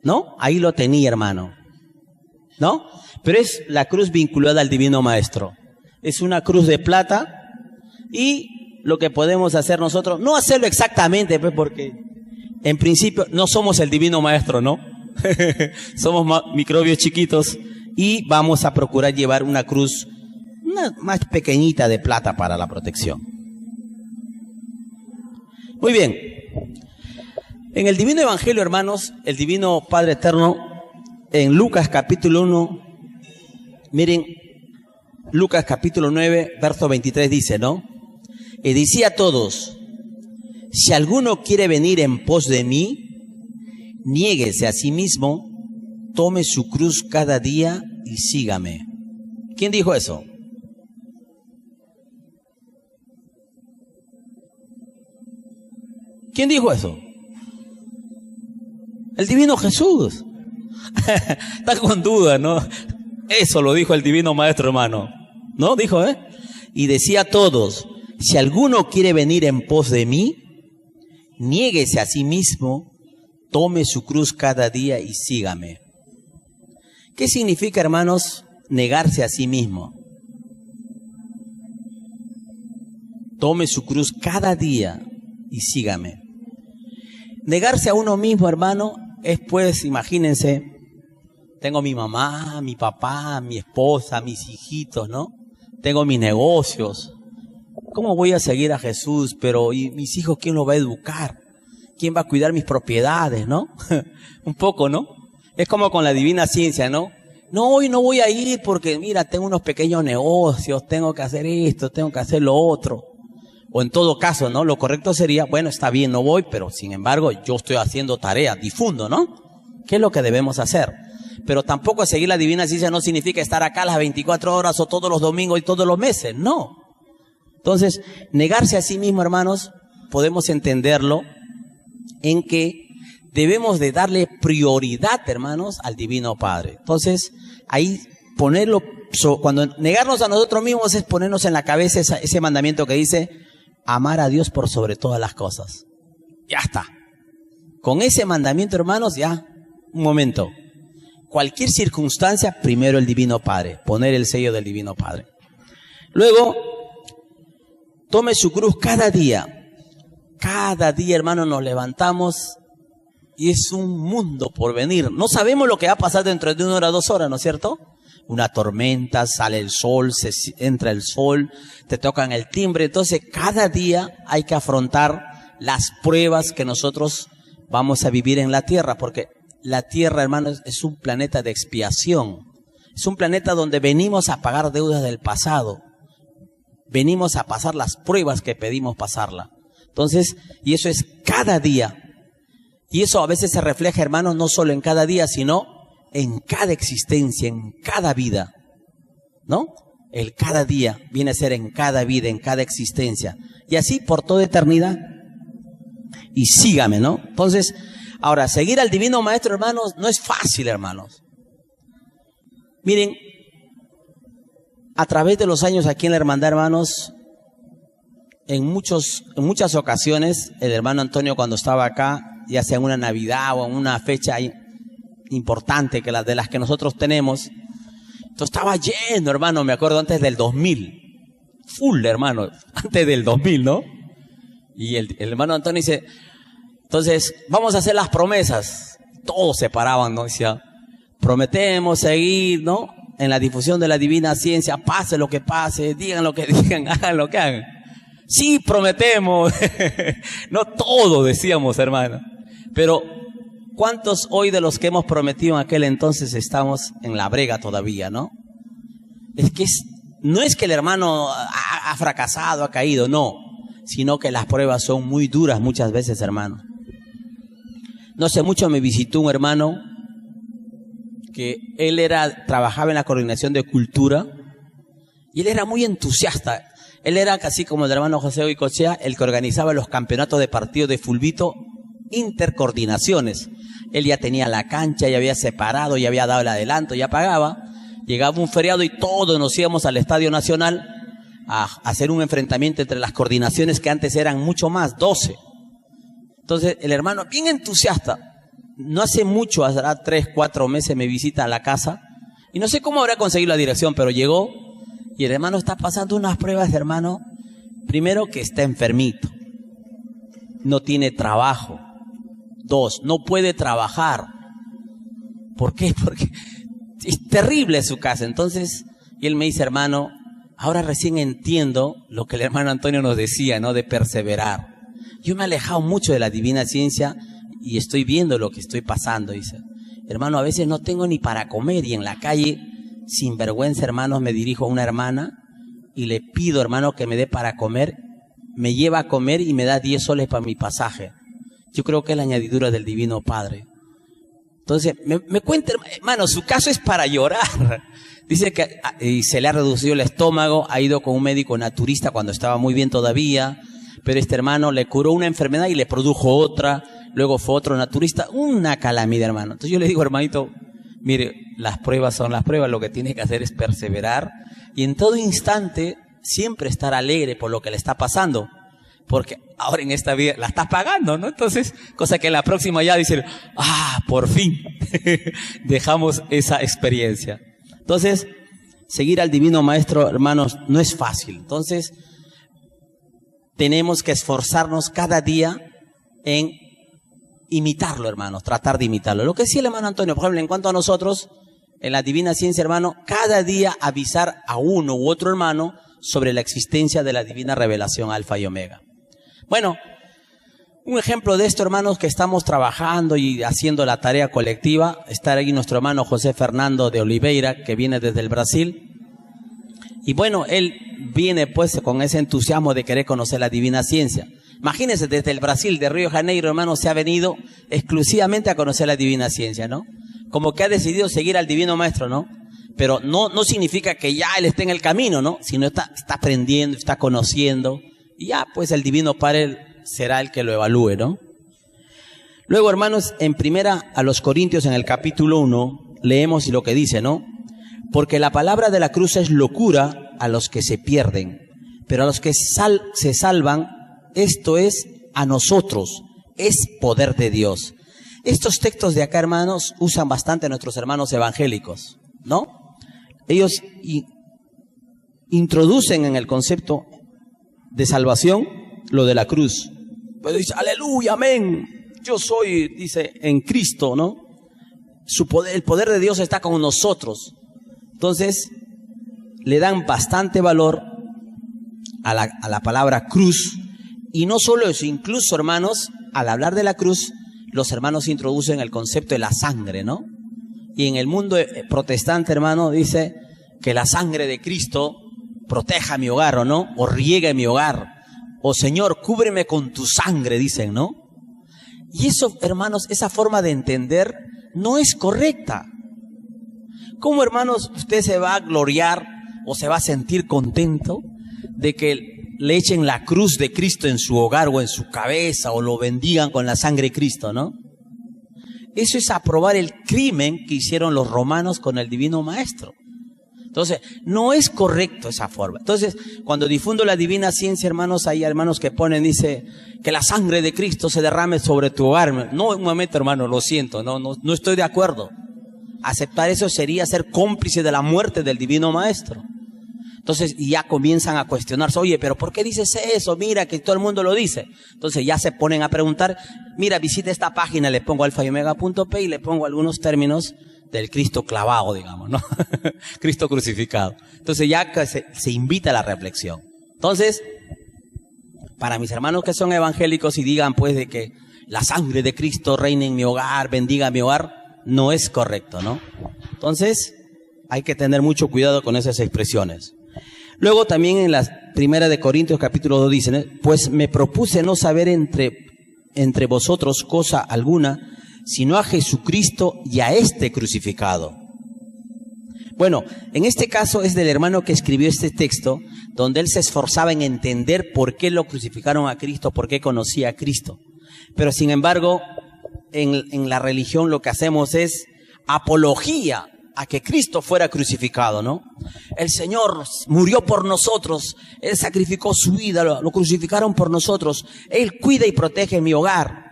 B: ¿No? Ahí lo tenía, hermano. ¿No? Pero es la cruz vinculada al Divino Maestro. Es una cruz de plata y lo que podemos hacer nosotros, no hacerlo exactamente, pues, porque en principio no somos el Divino Maestro, ¿no? Somos microbios chiquitos y vamos a procurar llevar una cruz más pequeñita de plata para la protección. Muy bien. En el Divino Evangelio, hermanos, el Divino Padre Eterno, en Lucas capítulo 1, miren, Lucas capítulo 9, verso 23 dice, ¿no? Y decía a todos, si alguno quiere venir en pos de mí, niéguese a sí mismo, tome su cruz cada día y sígame. ¿Quién dijo eso? ¿Quién dijo eso? El Divino Jesús. Está con duda, ¿no? Eso lo dijo el Divino Maestro, hermano. ¿No? Dijo, ¿eh? Y decía a todos, si alguno quiere venir en pos de mí, niéguese a sí mismo, tome su cruz cada día y sígame. ¿Qué significa, hermanos, negarse a sí mismo? Tome su cruz cada día y sígame. Negarse a uno mismo, hermano, es pues, imagínense, tengo mi mamá, mi papá, mi esposa, mis hijitos, ¿no? Tengo mis negocios. ¿Cómo voy a seguir a Jesús? Pero, ¿y mis hijos quién los va a educar? ¿Quién va a cuidar mis propiedades, no? Un poco, ¿no? Es como con la divina ciencia, ¿no? No, hoy no voy a ir porque, mira, tengo unos pequeños negocios, tengo que hacer esto, tengo que hacer lo otro. O en todo caso, ¿no? Lo correcto sería, bueno, está bien, no voy, pero sin embargo yo estoy haciendo tarea, difundo, ¿no? ¿Qué es lo que debemos hacer? Pero tampoco seguir la divina ciencia no significa estar acá las 24 horas o todos los domingos y todos los meses, no. Entonces, negarse a sí mismo, hermanos, podemos entenderlo en que debemos de darle prioridad, hermanos, al Divino Padre. Entonces, ahí ponerlo, cuando negarnos a nosotros mismos es ponernos en la cabeza ese mandamiento que dice, amar a Dios por sobre todas las cosas. Ya está. Con ese mandamiento, hermanos, ya, un momento. Cualquier circunstancia, primero el Divino Padre, poner el sello del Divino Padre. Luego, tome su cruz cada día. Cada día, hermano, nos levantamos y es un mundo por venir. No sabemos lo que va a pasar dentro de 1 hora, 2 horas, ¿no es cierto? Una tormenta, sale el sol, entra el sol, te tocan el timbre. Entonces, cada día hay que afrontar las pruebas que nosotros vamos a vivir en la tierra, porque la tierra, hermanos, es un planeta de expiación. Es un planeta donde venimos a pagar deudas del pasado. Venimos a pasar las pruebas que pedimos pasarla. Entonces, y eso es cada día. Y eso a veces se refleja, hermanos, no solo en cada día, sino en cada existencia, en cada vida, ¿no? El cada día viene a ser en cada vida, en cada existencia. Y así por toda eternidad. Y sígame, ¿no? Entonces, ahora, seguir al Divino Maestro, hermanos, no es fácil, hermanos. Miren, a través de los años aquí en la hermandad, hermanos, en muchas ocasiones, el hermano Antonio cuando estaba acá, ya sea en una Navidad o en una fecha importante que las de las que nosotros tenemos, entonces estaba lleno, hermano, me acuerdo antes del 2000, full, hermano, antes del 2000, ¿no? Y el hermano Antonio dice, entonces, vamos a hacer las promesas. Todos se paraban, ¿no? Decía, prometemos seguir, ¿no? En la difusión de la divina ciencia, pase lo que pase, digan lo que digan, hagan lo que hagan. Sí, prometemos. No todo decíamos, hermano. Pero, ¿cuántos hoy de los que hemos prometido en aquel entonces estamos en la brega todavía, no? Es que no es que el hermano ha fracasado, ha caído, no. Sino que las pruebas son muy duras muchas veces, hermano. No hace mucho me visitó un hermano que él trabajaba en la coordinación de cultura y él era muy entusiasta. Él era, casi como el hermano José Goicoechea, el que organizaba los campeonatos de partido de fulbito intercoordinaciones. Él ya tenía la cancha, ya había separado, ya había dado el adelanto, ya pagaba. Llegaba un feriado y todos nos íbamos al Estadio Nacional a hacer un enfrentamiento entre las coordinaciones que antes eran mucho más, 12. Entonces el hermano, bien entusiasta, no hace mucho, hará 3, 4 meses me visita a la casa y no sé cómo habrá conseguido la dirección, pero llegó y el hermano está pasando unas pruebas, hermano. Primero, que está enfermito, no tiene trabajo. 2, no puede trabajar. ¿Por qué? Porque es terrible su casa. Entonces, y él me dice, hermano, ahora recién entiendo lo que el hermano Antonio nos decía, ¿no? De perseverar. Yo me he alejado mucho de la divina ciencia y estoy viendo lo que estoy pasando, dice. Hermano, a veces no tengo ni para comer y en la calle, sin vergüenza, hermanos, me dirijo a una hermana y le pido, hermano, que me dé para comer. Me lleva a comer y me da 10 soles para mi pasaje. Yo creo que es la añadidura del Divino Padre. Entonces, me cuenta, hermano, su caso es para llorar. Dice que se le ha reducido el estómago, ha ido con un médico naturista cuando estaba muy bien todavía, pero este hermano le curó una enfermedad y le produjo otra, luego fue otro naturista, una calamidad, hermano. Entonces yo le digo, hermanito, mire, las pruebas son las pruebas, lo que tiene que hacer es perseverar y en todo instante siempre estar alegre por lo que le está pasando. Porque ahora en esta vida la estás pagando, ¿no? Entonces, cosa que en la próxima ya dicen, por fin dejamos esa experiencia. Entonces, seguir al Divino Maestro, hermanos, no es fácil. Entonces, tenemos que esforzarnos cada día en imitarlo, hermanos, tratar de imitarlo. Lo que decía el hermano Antonio, por ejemplo, en cuanto a nosotros, en la divina ciencia, hermano, cada día avisar a uno u otro hermano sobre la existencia de la divina revelación alfa y omega. Bueno, un ejemplo de esto, hermanos, que estamos trabajando y haciendo la tarea colectiva, está ahí nuestro hermano José Fernando de Oliveira, que viene desde el Brasil. Y bueno, él viene pues con ese entusiasmo de querer conocer la divina ciencia. Imagínense, desde el Brasil, de Río de Janeiro, hermano, se ha venido exclusivamente a conocer la divina ciencia, ¿no? Como que ha decidido seguir al Divino Maestro, ¿no? Pero no significa que ya él esté en el camino, ¿no? Sino está aprendiendo, está conociendo. Y ya, pues el Divino Padre será el que lo evalúe, ¿no? Luego, hermanos, en primera a los Corintios, en el capítulo 1, leemos lo que dice, ¿no? Porque la palabra de la cruz es locura a los que se pierden, pero a los que se salvan, esto es a nosotros, es poder de Dios. Estos textos de acá, hermanos, usan bastante a nuestros hermanos evangélicos, ¿no? Ellos introducen en el concepto de salvación lo de la cruz. Pues dice, aleluya, amén. Yo soy, dice, en Cristo, ¿no? El poder de Dios está con nosotros. Entonces, le dan bastante valor a la palabra cruz. Y no solo eso, incluso, hermanos, al hablar de la cruz, los hermanos introducen el concepto de la sangre, ¿no? Y en el mundo protestante, hermano, dice que la sangre de Cristo proteja mi hogar, ¿o no? O riegue mi hogar. O Señor, cúbreme con tu sangre, dicen, ¿no? Y eso, hermanos, esa forma de entender no es correcta. ¿Cómo, hermanos, usted se va a gloriar o se va a sentir contento de que le echen la cruz de Cristo en su hogar o en su cabeza o lo bendigan con la sangre de Cristo, ¿no? Eso es aprobar el crimen que hicieron los romanos con el Divino Maestro. Entonces, no es correcto esa forma. Entonces, cuando difundo la divina ciencia, hermanos, hay hermanos que ponen, dice, que la sangre de Cristo se derrame sobre tu hogar. No, un momento, hermano, lo siento, no estoy de acuerdo. Aceptar eso sería ser cómplice de la muerte del Divino Maestro. Entonces ya comienzan a cuestionarse, oye, pero ¿por qué dices eso? Mira que todo el mundo lo dice. Entonces ya se ponen a preguntar, mira, visita esta página, le pongo alfayomega.p y le pongo algunos términos del Cristo clavado, digamos, ¿no? Cristo crucificado. Entonces ya se invita a la reflexión. Entonces, para mis hermanos que son evangélicos y digan pues de que la sangre de Cristo reine en mi hogar, bendiga mi hogar, no es correcto, ¿no? Entonces, hay que tener mucho cuidado con esas expresiones. Luego también en la primera de Corintios capítulo 2 dicen, pues me propuse no saber entre vosotros cosa alguna, sino a Jesucristo y a este crucificado. Bueno, en este caso es del hermano que escribió este texto, donde él se esforzaba en entender por qué lo crucificaron a Cristo, por qué conocía a Cristo. Pero sin embargo, en la religión lo que hacemos es apología a que Cristo fuera crucificado, ¿no? El Señor murió por nosotros, Él sacrificó su vida, lo crucificaron por nosotros, Él cuida y protege mi hogar.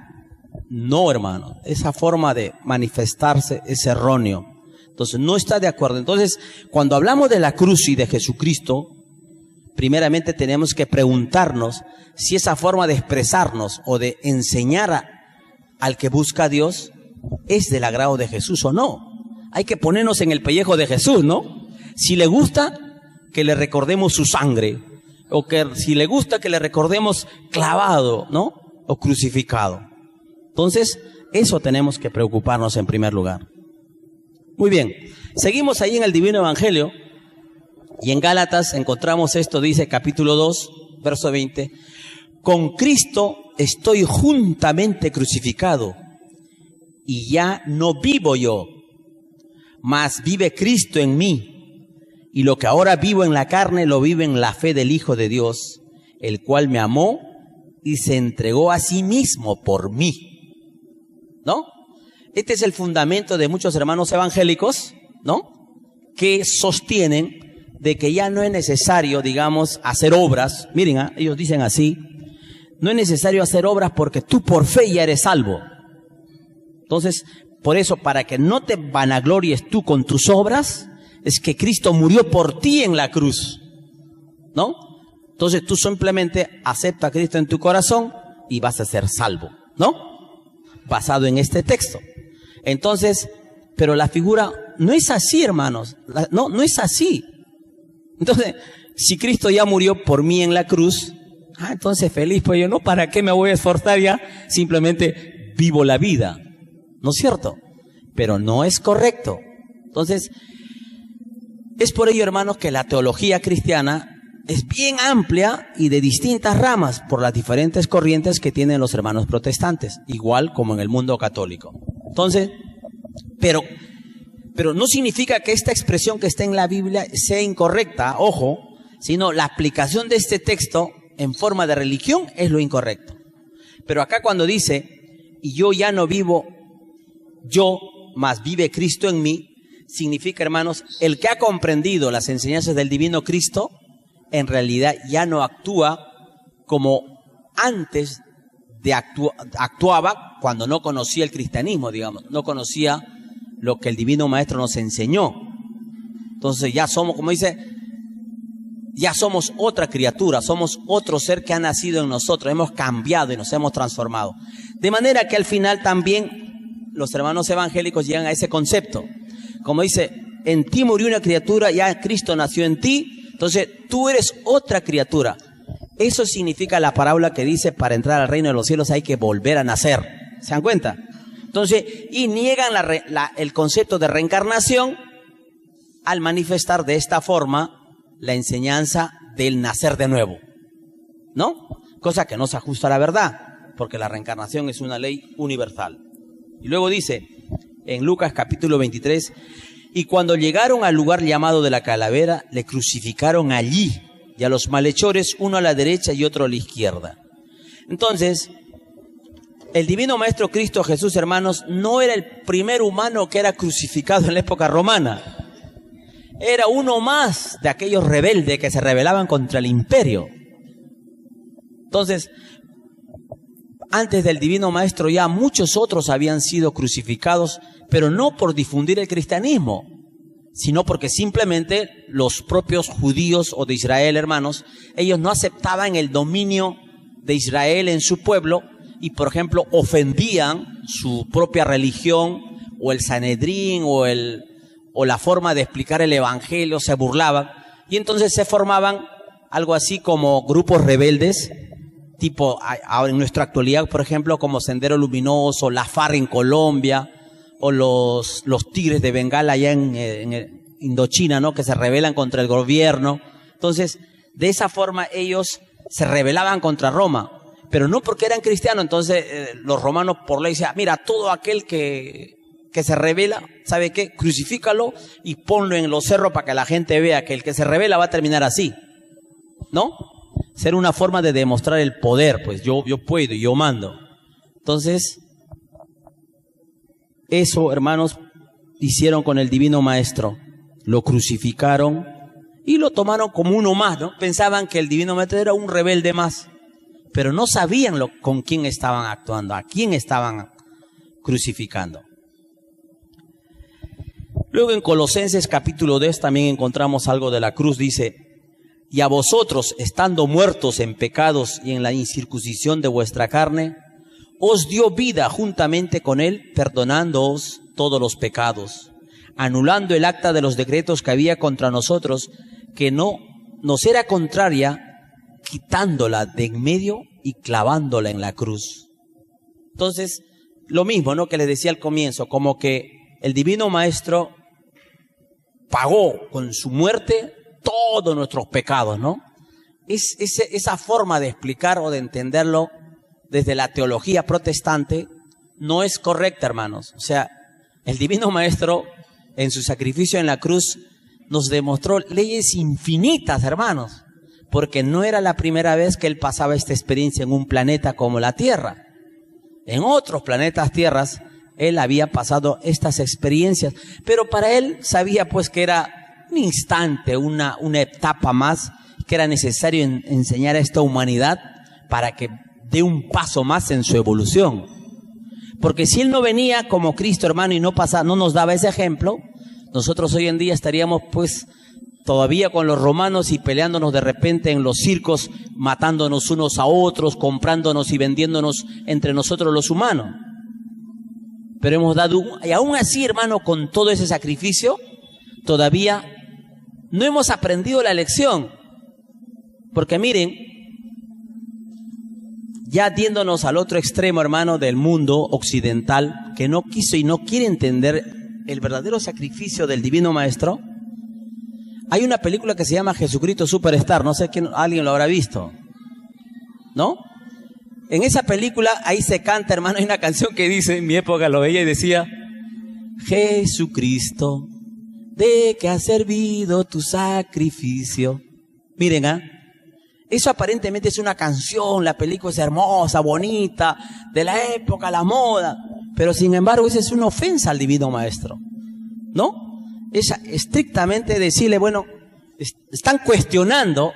B: No, hermano, esa forma de manifestarse es erróneo. Entonces, no está de acuerdo. Entonces, cuando hablamos de la cruz y de Jesucristo, primeramente tenemos que preguntarnos si esa forma de expresarnos o de enseñar al que busca a Dios es del agrado de Jesús o no. Hay que ponernos en el pellejo de Jesús, ¿no? Si le gusta, que le recordemos su sangre, o que si le gusta, que le recordemos clavado, ¿no? O crucificado. Entonces, eso tenemos que preocuparnos en primer lugar. Muy bien, seguimos ahí en el Divino Evangelio, y en Gálatas encontramos esto, dice capítulo 2, verso 20, con Cristo estoy juntamente crucificado, y ya no vivo yo, mas vive Cristo en mí, y lo que ahora vivo en la carne lo vivo en la fe del Hijo de Dios, el cual me amó y se entregó a sí mismo por mí. ¿No? Este es el fundamento de muchos hermanos evangélicos, ¿no? Que sostienen de que ya no es necesario, digamos, hacer obras. Miren, ellos dicen así, no es necesario hacer obras porque tú por fe ya eres salvo. Entonces, por eso, para que no te vanaglories tú con tus obras, es que Cristo murió por ti en la cruz, ¿no? Entonces tú simplemente acepta a Cristo en tu corazón y vas a ser salvo, ¿no? Basado en este texto. Entonces, pero la figura no es así, hermanos. No es así. Entonces, si Cristo ya murió por mí en la cruz, entonces feliz, pues yo no, ¿para qué me voy a esforzar ya? Simplemente vivo la vida. ¿No es cierto? Pero no es correcto. Entonces, es por ello, hermanos, que la teología cristiana es bien amplia y de distintas ramas por las diferentes corrientes que tienen los hermanos protestantes, igual como en el mundo católico. Entonces, pero no significa que esta expresión que está en la Biblia sea incorrecta, ojo, sino la aplicación de este texto en forma de religión es lo incorrecto. Pero acá cuando dice, y yo ya no vivo yo, mas vive Cristo en mí, significa, hermanos, el que ha comprendido las enseñanzas del divino Cristo, en realidad ya no actúa como antes actuaba cuando no conocía el cristianismo, digamos, no conocía lo que el divino maestro nos enseñó. Entonces ya somos, como dice, ya somos otra criatura, somos otro ser que ha nacido en nosotros, hemos cambiado y nos hemos transformado. De manera que al final también los hermanos evangélicos llegan a ese concepto. Como dice, en ti murió una criatura, ya Cristo nació en ti, entonces tú eres otra criatura. Eso significa la parábola que dice, para entrar al reino de los cielos hay que volver a nacer. ¿Se dan cuenta? Entonces, y niegan el concepto de reencarnación al manifestar de esta forma la enseñanza del nacer de nuevo, ¿no? Cosa que no se ajusta a la verdad, porque la reencarnación es una ley universal. Y luego dice, en Lucas capítulo 23, y cuando llegaron al lugar llamado de la calavera, le crucificaron allí, y a los malhechores, uno a la derecha y otro a la izquierda. Entonces, el divino maestro Cristo Jesús, hermanos, no era el primer humano que era crucificado en la época romana. Era uno más de aquellos rebeldes que se rebelaban contra el imperio. Entonces, antes del divino maestro ya muchos otros habían sido crucificados, pero no por difundir el cristianismo, sino porque simplemente los propios judíos o de Israel, hermanos, ellos no aceptaban el dominio de Israel en su pueblo y, por ejemplo, ofendían su propia religión o el Sanedrín o la forma de explicar el evangelio, se burlaban y entonces se formaban algo así como grupos rebeldes, tipo en nuestra actualidad, por ejemplo, como Sendero Luminoso, la FARC en Colombia, o los Tigres de Bengala allá en Indochina, ¿no? Que se rebelan contra el gobierno. Entonces, de esa forma ellos se rebelaban contra Roma, pero no porque eran cristianos. Entonces, los romanos por ley decían, mira, todo aquel que que se rebela, ¿sabe qué? Crucifícalo y ponlo en los cerros para que la gente vea que el que se rebela va a terminar así, ¿no? Ser una forma de demostrar el poder, pues yo puedo, yo mando. Entonces, eso, hermanos, hicieron con el Divino Maestro. Lo crucificaron y lo tomaron como uno más, ¿no? Pensaban que el Divino Maestro era un rebelde más, pero no sabían con quién estaban actuando, a quién estaban crucificando. Luego en Colosenses capítulo 2 también encontramos algo de la cruz, dice: y a vosotros, estando muertos en pecados y en la incircuncisión de vuestra carne, os dio vida juntamente con él, perdonándoos todos los pecados, anulando el acta de los decretos que había contra nosotros, que no nos era contraria, quitándola de en medio y clavándola en la cruz. Entonces, lo mismo, ¿no?, que les decía al comienzo, como que el Divino Maestro pagó con su muerte todos nuestros pecados, ¿no? Esa forma de explicar o de entenderlo desde la teología protestante no es correcta, hermanos. O sea, el Divino Maestro en su sacrificio en la cruz nos demostró leyes infinitas, hermanos, porque no era la primera vez que él pasaba esta experiencia en un planeta como la Tierra. En otros planetas tierras él había pasado estas experiencias, pero para él sabía pues que era un instante, una etapa más, que era necesario enseñar a esta humanidad para que dé un paso más en su evolución. Porque si él no venía como Cristo, hermano, y no nos daba ese ejemplo, nosotros hoy en día estaríamos pues todavía con los romanos y peleándonos de repente en los circos, matándonos unos a otros, comprándonos y vendiéndonos entre nosotros los humanos. Pero hemos dado, y aún así, hermano, con todo ese sacrificio, todavía no hemos aprendido la lección. Porque miren, ya yéndonos al otro extremo, hermano, del mundo occidental, que no quiso y no quiere entender el verdadero sacrificio del Divino Maestro, hay una película que se llama Jesucristo Superstar, no sé quién, alguien lo habrá visto, ¿no? En esa película, ahí se canta, hermano, hay una canción que dice, en mi época lo veía y decía: Jesucristo, ¿de qué ha servido tu sacrificio? Miren, eso aparentemente es una canción, la película es hermosa, bonita, de la época, la moda, pero sin embargo esa es una ofensa al Divino Maestro, ¿no? Es estrictamente decirle, bueno, están cuestionando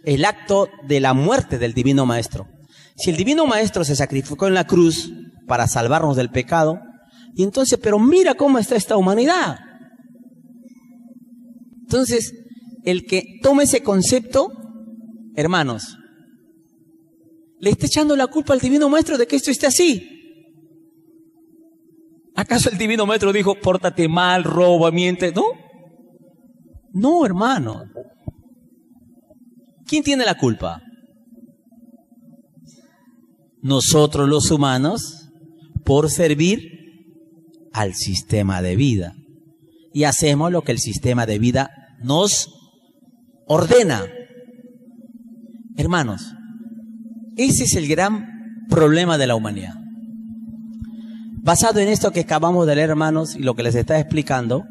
B: el acto de la muerte del Divino Maestro. Si el Divino Maestro se sacrificó en la cruz para salvarnos del pecado, y entonces, pero mira cómo está esta humanidad. Entonces, el que tome ese concepto, hermanos, le está echando la culpa al Divino Maestro de que esto esté así. ¿Acaso el Divino Maestro dijo, pórtate mal, roba, miente? No. No, hermano. ¿Quién tiene la culpa? Nosotros los humanos, por servir al sistema de vida. Y hacemos lo que el sistema de vida nos ordena. Hermanos, ese es el gran problema de la humanidad. Basado en esto que acabamos de leer, hermanos, y lo que les está explicando,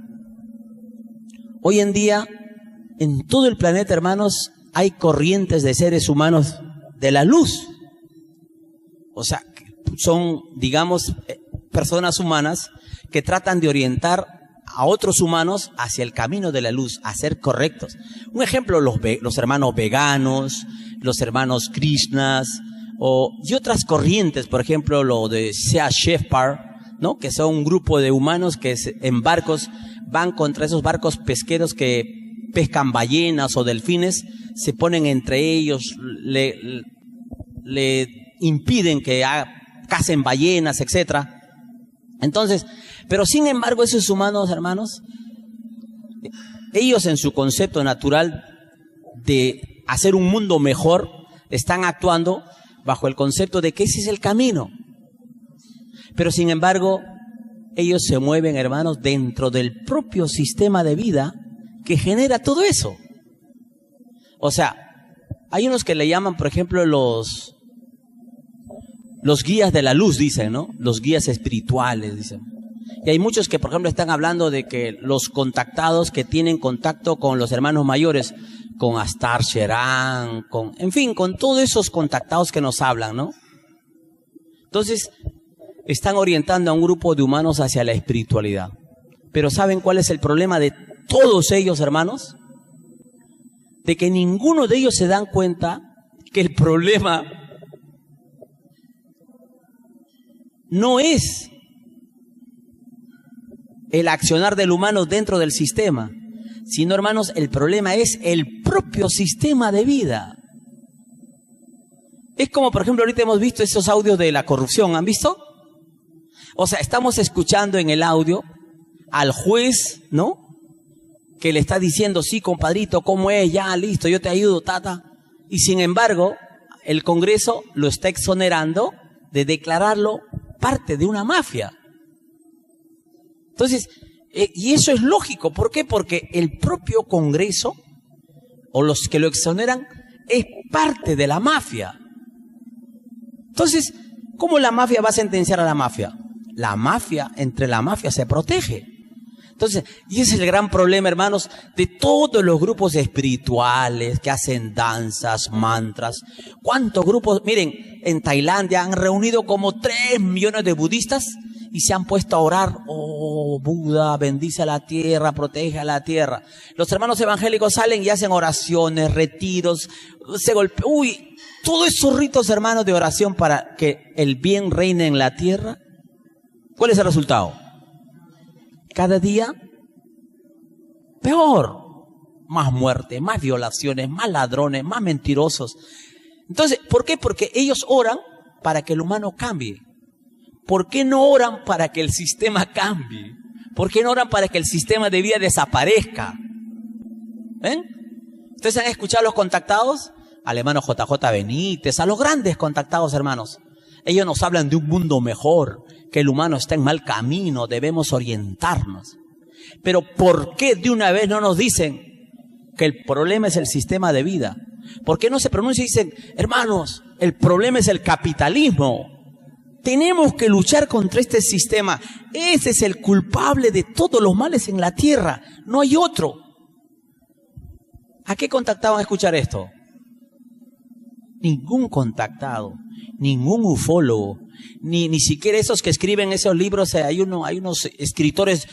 B: hoy en día, en todo el planeta, hermanos, hay corrientes de seres humanos de la luz. O sea, son, digamos, personas humanas que tratan de orientar a otros humanos hacia el camino de la luz, a ser correctos. Un ejemplo, los hermanos veganos, los hermanos Krishnas, y otras corrientes, por ejemplo, lo de Sea Shepherd, ¿no? Que son un grupo de humanos que en barcos van contra esos barcos pesqueros que pescan ballenas o delfines, se ponen entre ellos, le impiden que cacen ballenas, etcétera. Entonces, pero sin embargo esos humanos, hermanos, ellos en su concepto natural de hacer un mundo mejor, están actuando bajo el concepto de que ese es el camino. Pero sin embargo, ellos se mueven, hermanos, dentro del propio sistema de vida que genera todo eso. O sea, hay unos que le llaman, por ejemplo, los guías de la luz, dicen, ¿no? Los guías espirituales, dicen. Y hay muchos que, por ejemplo, están hablando de que los contactados que tienen contacto con los hermanos mayores, con Astar Sherán, en fin, con todos esos contactados que nos hablan, ¿no? Entonces, están orientando a un grupo de humanos hacia la espiritualidad. Pero ¿saben cuál es el problema de todos ellos, hermanos? De que ninguno de ellos se dan cuenta que el problema no es el accionar del humano dentro del sistema, sino, hermanos, el problema es el propio sistema de vida. Es como, por ejemplo, ahorita hemos visto esos audios de la corrupción, ¿han visto? O sea, estamos escuchando en el audio al juez, ¿no? Que le está diciendo, sí, compadrito, ¿cómo es? Ya, listo, yo te ayudo, tata. Y sin embargo, el Congreso lo está exonerando de declararlo parte de una mafia. Entonces, y eso es lógico. ¿Por qué? Porque el propio Congreso, o los que lo exoneran, es parte de la mafia. Entonces, ¿cómo la mafia va a sentenciar a la mafia? La mafia, entre la mafia se protege. Entonces, y ese es el gran problema, hermanos, de todos los grupos espirituales que hacen danzas, mantras. ¿Cuántos grupos? Miren, en Tailandia han reunido como 3 millones de budistas y se han puesto a orar. Oh, Buda, bendice a la tierra, protege a la tierra. Los hermanos evangélicos salen y hacen oraciones, retiros, se golpean. Uy, todos esos ritos, hermanos, de oración para que el bien reine en la tierra. ¿Cuál es el resultado? Cada día peor. Más muerte, más violaciones, más ladrones, más mentirosos. Entonces, ¿por qué? Porque ellos oran para que el humano cambie. ¿Por qué no oran para que el sistema cambie? ¿Por qué no oran para que el sistema de vida desaparezca? ¿Ven? ¿Ustedes han escuchado a los contactados? Al hermano JJ Benítez, a los grandes contactados, hermanos. Ellos nos hablan de un mundo mejor, que el humano está en mal camino, debemos orientarnos. Pero ¿por qué de una vez no nos dicen que el problema es el sistema de vida? ¿Por qué no se pronuncia y dicen, hermanos, el problema es el capitalismo? Tenemos que luchar contra este sistema. Ese es el culpable de todos los males en la tierra. No hay otro. ¿A qué contactado van a escuchar esto? Ningún contactado, ningún ufólogo, ni siquiera esos que escriben esos libros. Hay unos escritores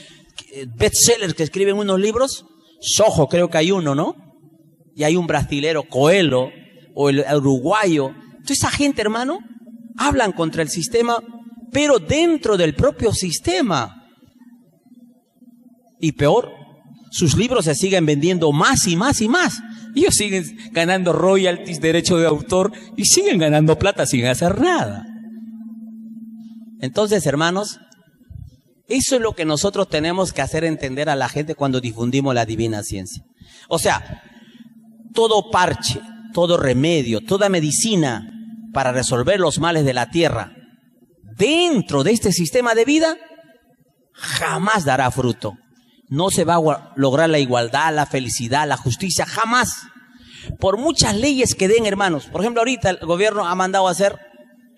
B: bestsellers que escriben unos libros. Sojo, creo que hay uno, ¿no? Y hay un brasilero, Coelho, o el uruguayo. Toda esa gente, hermano, hablan contra el sistema, pero dentro del propio sistema. Y peor, sus libros se siguen vendiendo más y más y más. Ellos siguen ganando royalties, derecho de autor, y siguen ganando plata sin hacer nada. Entonces, hermanos, eso es lo que nosotros tenemos que hacer entender a la gente cuando difundimos la divina ciencia. O sea, todo parche, todo remedio, toda medicina para resolver los males de la tierra dentro de este sistema de vida jamás dará fruto. No se va a lograr la igualdad, la felicidad, la justicia, jamás. Por muchas leyes que den, hermanos. Por ejemplo, ahorita el gobierno ha mandado a hacer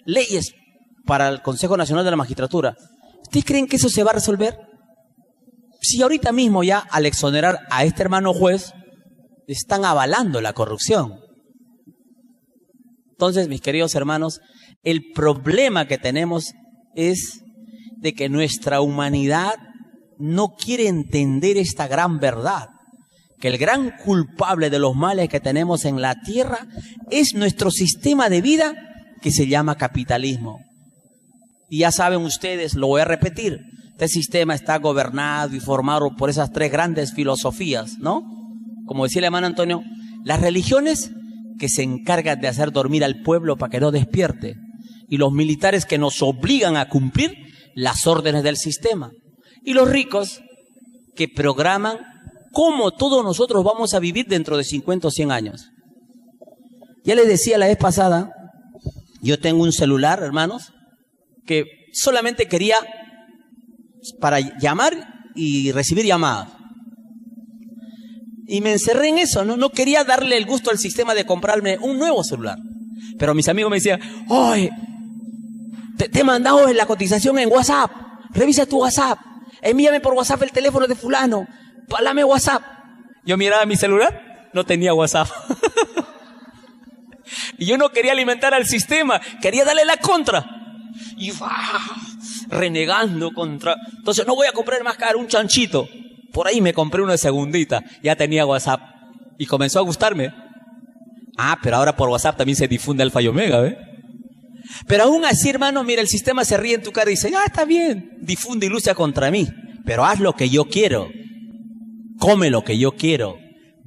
B: leyes para el Consejo Nacional de la Magistratura. ¿Ustedes creen que eso se va a resolver? Si ahorita mismo ya, al exonerar a este hermano juez, están avalando la corrupción. Entonces, mis queridos hermanos, el problema que tenemos es de que nuestra humanidad no quiere entender esta gran verdad, que el gran culpable de los males que tenemos en la tierra es nuestro sistema de vida que se llama capitalismo. Y ya saben ustedes, lo voy a repetir, este sistema está gobernado y formado por esas 3 grandes filosofías, ¿no? Como decía el hermano Antonio, las religiones que se encargan de hacer dormir al pueblo para que no despierte, y los militares que nos obligan a cumplir las órdenes del sistema. Y los ricos que programan cómo todos nosotros vamos a vivir dentro de 50 o 100 años. Ya les decía la vez pasada, yo tengo un celular, hermanos, que solamente quería para llamar y recibir llamadas. Y me encerré en eso, no quería darle el gusto al sistema de comprarme un nuevo celular. Pero mis amigos me decían, oye, te he mandado la cotización en WhatsApp, revisa tu WhatsApp. envíame por WhatsApp el teléfono de fulano, pálame WhatsApp. Yo miraba mi celular, no tenía WhatsApp. Y yo no quería alimentar al sistema, quería darle la contra. Y renegando contra... Entonces no voy a comprar más caro un chanchito. Por ahí me compré uno de segundita, ya tenía WhatsApp. Y comenzó a gustarme. Pero ahora por WhatsApp también se difunde Alfa y Omega, ¿ve? Pero aún así, hermano, mira, el sistema se ríe en tu cara y dice, está bien, difunde y lucha contra mí, pero haz lo que yo quiero, come lo que yo quiero,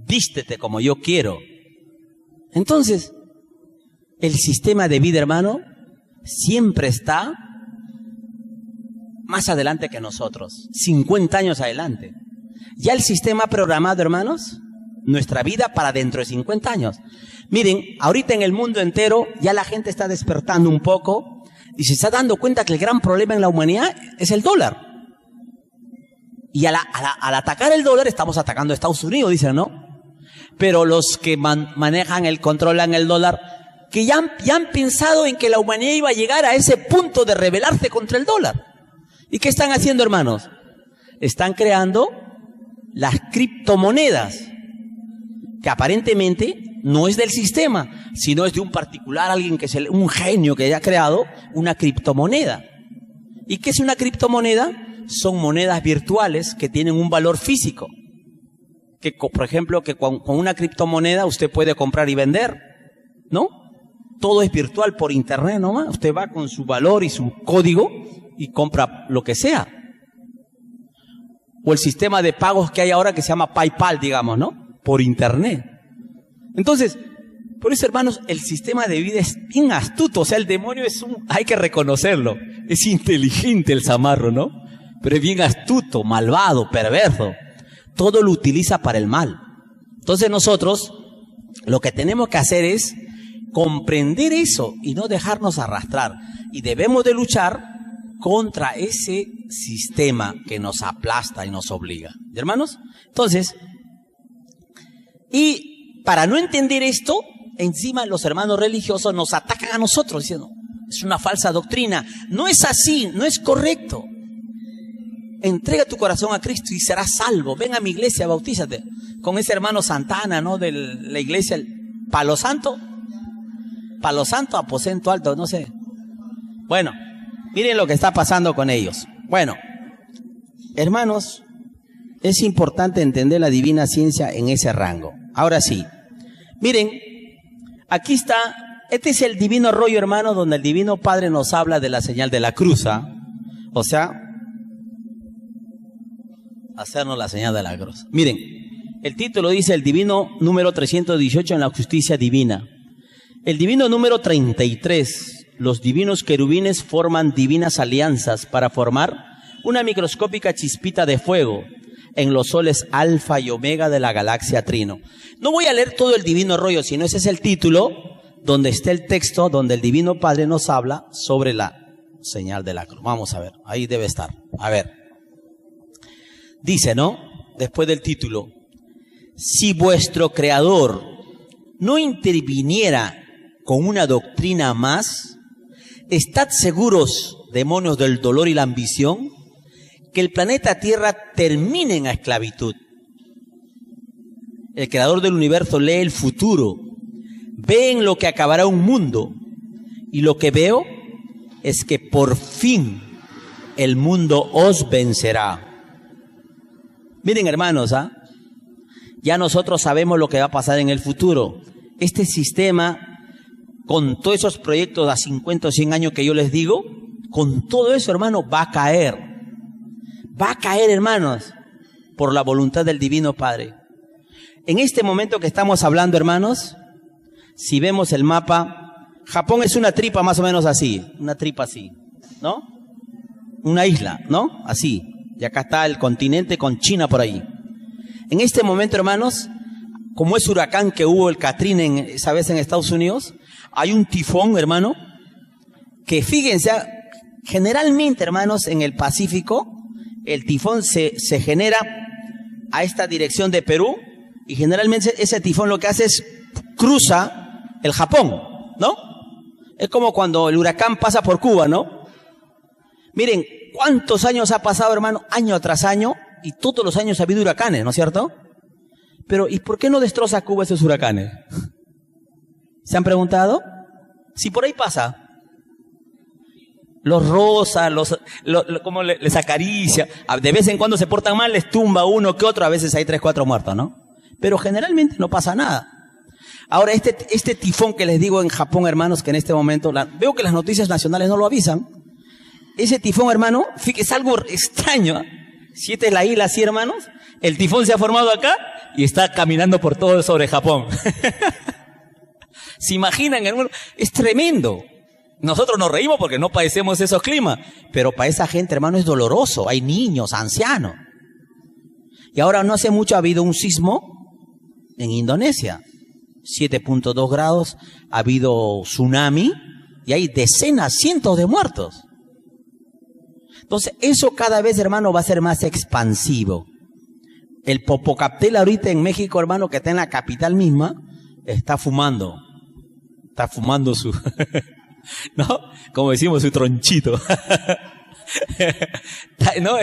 B: vístete como yo quiero. Entonces, el sistema de vida, hermano, siempre está más adelante que nosotros, 50 años adelante. Ya el sistema ha programado, hermanos, nuestra vida para dentro de 50 años. Miren, ahorita en el mundo entero ya la gente está despertando un poco y se está dando cuenta que el gran problema en la humanidad es el dólar. Y al atacar el dólar estamos atacando a Estados Unidos, dicen, ¿no? Pero los que manejan controlan el dólar, que ya han pensado en que la humanidad iba a llegar a ese punto de rebelarse contra el dólar. ¿Y qué están haciendo, hermanos? Están creando las criptomonedas, que aparentemente no es del sistema, sino es de un particular, alguien que es un genio que haya creado una criptomoneda. ¿Y qué es una criptomoneda? Son monedas virtuales que tienen un valor físico. Que, por ejemplo, que con una criptomoneda usted puede comprar y vender, ¿no? Todo es virtual por internet nomás. Usted va con su valor y su código y compra lo que sea. O el sistema de pagos que hay ahora que se llama PayPal, digamos, ¿no? Por internet. Entonces, por eso, hermanos, el sistema de vida es bien astuto. O sea, el demonio hay que reconocerlo. Es inteligente el zamarro, ¿no? Pero es bien astuto, malvado, perverso. Todo lo utiliza para el mal. Entonces nosotros, lo que tenemos que hacer es comprender eso y no dejarnos arrastrar. Y debemos de luchar contra ese sistema que nos aplasta y nos obliga. ¿Hermanos? Entonces, y para no entender esto, encima los hermanos religiosos nos atacan a nosotros diciendo, es una falsa doctrina, no es así, no es correcto. Entrega tu corazón a Cristo y serás salvo. Ven a mi iglesia, bautízate. Con ese hermano Santana, ¿no? De la iglesia Palo Santo, Aposento Alto, no sé. Bueno, miren lo que está pasando con ellos. Bueno, hermanos, es importante entender la divina ciencia en ese rango. Ahora sí, miren, aquí está, este es el divino rollo, hermano, donde el Divino Padre nos habla de la señal de la cruz, ¿ah? O sea, hacernos la señal de la cruz. Miren, el título dice el divino número 318 en la justicia divina. El divino número 33, los divinos querubines forman divinas alianzas para formar una microscópica chispita de fuego en los soles alfa y omega de la galaxia Trino. No voy a leer todo el divino rollo, sino ese es el título donde está el texto donde el Divino Padre nos habla sobre la señal de la cruz. Vamos a ver, ahí debe estar. A ver. Dice, ¿no? Después del título, si vuestro Creador no interviniera con una doctrina más, estad seguros, demonios del dolor y la ambición, que el planeta Tierra termine en esclavitud. El Creador del universo lee el futuro, ve en lo que acabará un mundo, y lo que veo es que por fin el mundo os vencerá. Miren, hermanos, ya nosotros sabemos lo que va a pasar en el futuro. Este sistema, con todos esos proyectos a 50 o 100 años que yo les digo, con todo eso, hermano, va a caer. Va a caer, hermanos, por la voluntad del Divino Padre. En este momento que estamos hablando, hermanos, si vemos el mapa, Japón es una tripa más o menos así, una tripa así, ¿no? Una isla, ¿no? Así. Y acá está el continente con China por ahí. En este momento, hermanos, como es huracán que hubo el Katrina esa vez en Estados Unidos, hay un tifón, hermano, que fíjense, generalmente, hermanos, en el Pacífico, el tifón se genera a esta dirección de Perú, y generalmente ese tifón lo que hace es cruza el Japón, ¿no? Es como cuando el huracán pasa por Cuba, ¿no? Miren, ¿cuántos años ha pasado, hermano? Año tras año, y todos los años ha habido huracanes, ¿no es cierto? Pero, ¿y por qué no destroza Cuba esos huracanes? ¿Se han preguntado? Si por ahí pasa. Los roza, como les acaricia. De vez en cuando se portan mal, les tumba uno que otro. A veces hay 3, 4 muertos, ¿no? Pero generalmente no pasa nada. Ahora, este tifón que les digo en Japón, hermanos, que en este momento, veo que las noticias nacionales no lo avisan. Ese tifón, hermano, fíjate, es algo extraño. Si esta es la isla así, hermanos, el tifón se ha formado acá y está caminando por todo sobre Japón. ¿Se imaginan, hermano? Es tremendo. Nosotros nos reímos porque no padecemos esos climas, pero para esa gente, hermano, es doloroso. Hay niños, ancianos. Y ahora no hace mucho ha habido un sismo en Indonesia. 7.2 grados, ha habido tsunami y hay decenas, cientos de muertos. Entonces, eso cada vez, hermano, va a ser más expansivo. El Popocatépetl ahorita en México, hermano, que está en la capital misma, está fumando. Está fumando su... ¿no? Como decimos, su tronchito. ¿No?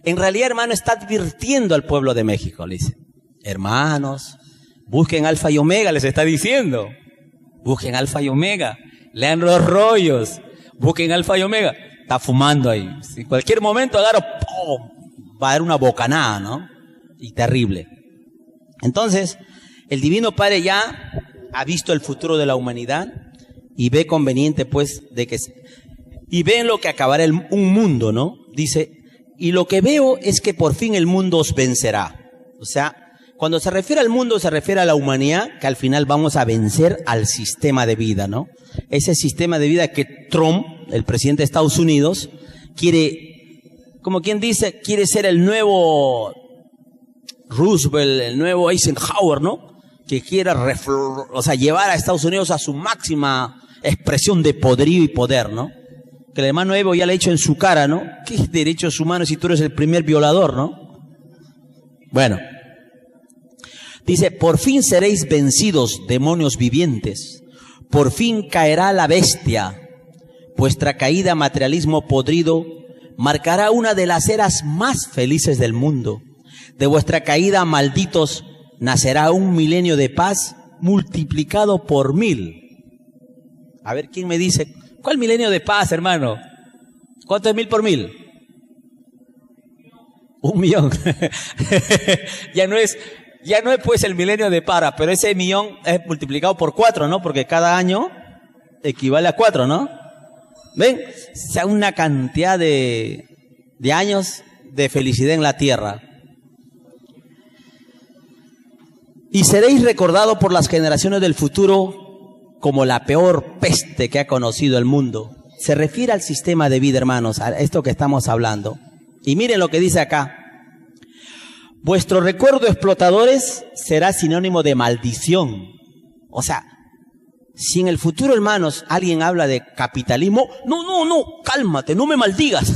B: En realidad, hermano, está advirtiendo al pueblo de México, le dice. Hermanos, busquen Alfa y Omega, les está diciendo. Busquen Alfa y Omega. Lean los rollos. Busquen Alfa y Omega. Está fumando ahí. En cualquier momento agarro, ¡pum!, va a dar una bocanada, ¿no? Y terrible. Entonces, el Divino Padre ya ha visto el futuro de la humanidad y ve conveniente, pues, y ve en lo que acabará un mundo, ¿no? Dice, y lo que veo es que por fin el mundo os vencerá. O sea, cuando se refiere al mundo, se refiere a la humanidad, que al final vamos a vencer al sistema de vida, ¿no? Ese sistema de vida que Trump, el presidente de Estados Unidos, quiere, como quien dice, quiere ser el nuevo Roosevelt, el nuevo Eisenhower, ¿no? Que quiera llevar a Estados Unidos a su máxima expresión de poderío y poder, ¿no? Que el hermano Evo ya le ha dicho en su cara, ¿no? ¿Qué es derechos humanos si tú eres el primer violador, ¿no? Bueno. Dice, por fin seréis vencidos, demonios vivientes. Por fin caerá la bestia. Vuestra caída, materialismo podrido, marcará una de las eras más felices del mundo. De vuestra caída, malditos, nacerá un milenio de paz multiplicado por 1000. A ver, ¿quién me dice? ¿Cuál milenio de paz, hermano? ¿Cuánto es 1000 por 1000? 1.000.000. Ya no es pues el milenio de para, pero ese millón es multiplicado por 4, ¿no? Porque cada año equivale a 4, ¿no? ¿Ven? O sea, una cantidad de años de felicidad en la tierra. Y seréis recordados por las generaciones del futuro como la peor peste que ha conocido el mundo. Se refiere al sistema de vida, hermanos, a esto que estamos hablando. Y miren lo que dice acá. Vuestro recuerdo, explotadores, será sinónimo de maldición. O sea, si en el futuro, hermanos, alguien habla de capitalismo, no, cálmate, no me maldigas.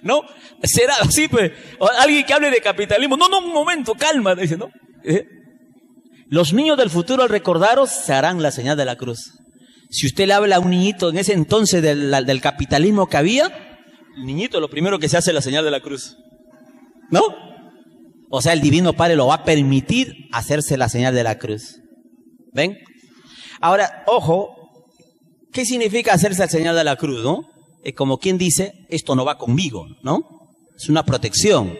B: ¿No? Será así, pues. O alguien que hable de capitalismo, no, un momento, cálmate, dice, ¿no? Los niños del futuro, al recordaros, se harán la señal de la cruz. Si usted le habla a un niñito en ese entonces del capitalismo que había, el niñito lo primero que se hace es la señal de la cruz. ¿No? O sea, el Divino Padre lo va a permitir hacerse la señal de la cruz. ¿Ven? Ahora, ojo, ¿qué significa hacerse la señal de la cruz, no? Es como quien dice, esto no va conmigo, ¿no? Es una protección.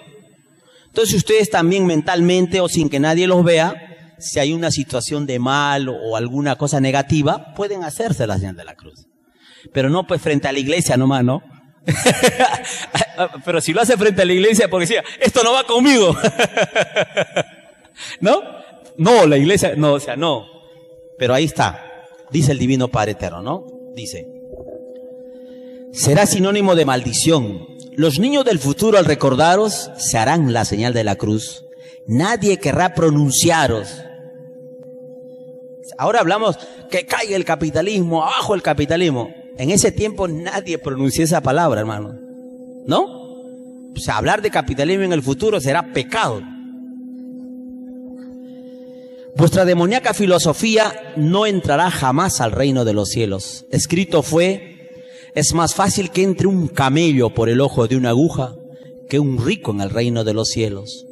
B: Entonces ustedes también mentalmente o sin que nadie los vea, si hay una situación de mal o alguna cosa negativa, pueden hacerse la señal de la cruz. Pero no pues frente a la iglesia nomás, ¿no? Pero si lo hace frente a la iglesia porque decía, esto no va conmigo. ¿No? No, la iglesia, no, o sea, no. Pero ahí está, dice el Divino Padre Eterno, ¿no? Dice, será sinónimo de maldición. Los niños del futuro, al recordaros, se harán la señal de la cruz. Nadie querrá pronunciaros. Ahora hablamos que caiga el capitalismo, abajo el capitalismo. En ese tiempo nadie pronunció esa palabra, hermano. ¿No? O sea, hablar de capitalismo en el futuro será pecado. Vuestra demoníaca filosofía no entrará jamás al reino de los cielos. Escrito fue, Es más fácil que entre un camello por el ojo de una aguja que un rico en el reino de los cielos.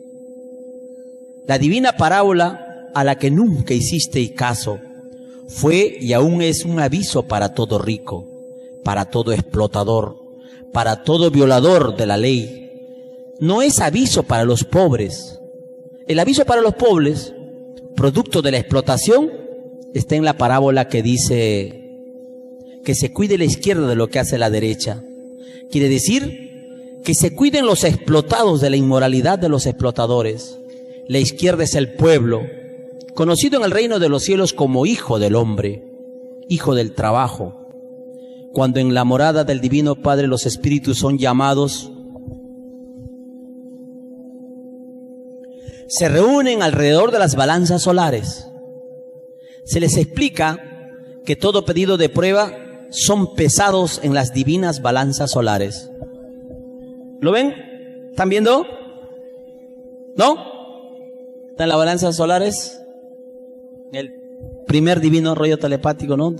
B: La divina parábola a la que nunca hicisteis caso fue y aún es un aviso para todo rico, para todo explotador, para todo violador de la ley. No es aviso para los pobres. El aviso para los pobres, producto de la explotación, está en la parábola que dice que se cuide la izquierda de lo que hace la derecha. Quiere decir que se cuiden los explotados de la inmoralidad de los explotadores. La izquierda es el pueblo, conocido en el reino de los cielos como hijo del hombre, hijo del trabajo. Cuando en la morada del Divino Padre los espíritus son llamados, se reúnen alrededor de las balanzas solares. Se les explica que todo pedido de prueba son pesados en las divinas balanzas solares. ¿Lo ven? ¿Están viendo? ¿No? ¿Están las balanzas solares? El primer divino rollo telepático, ¿no?,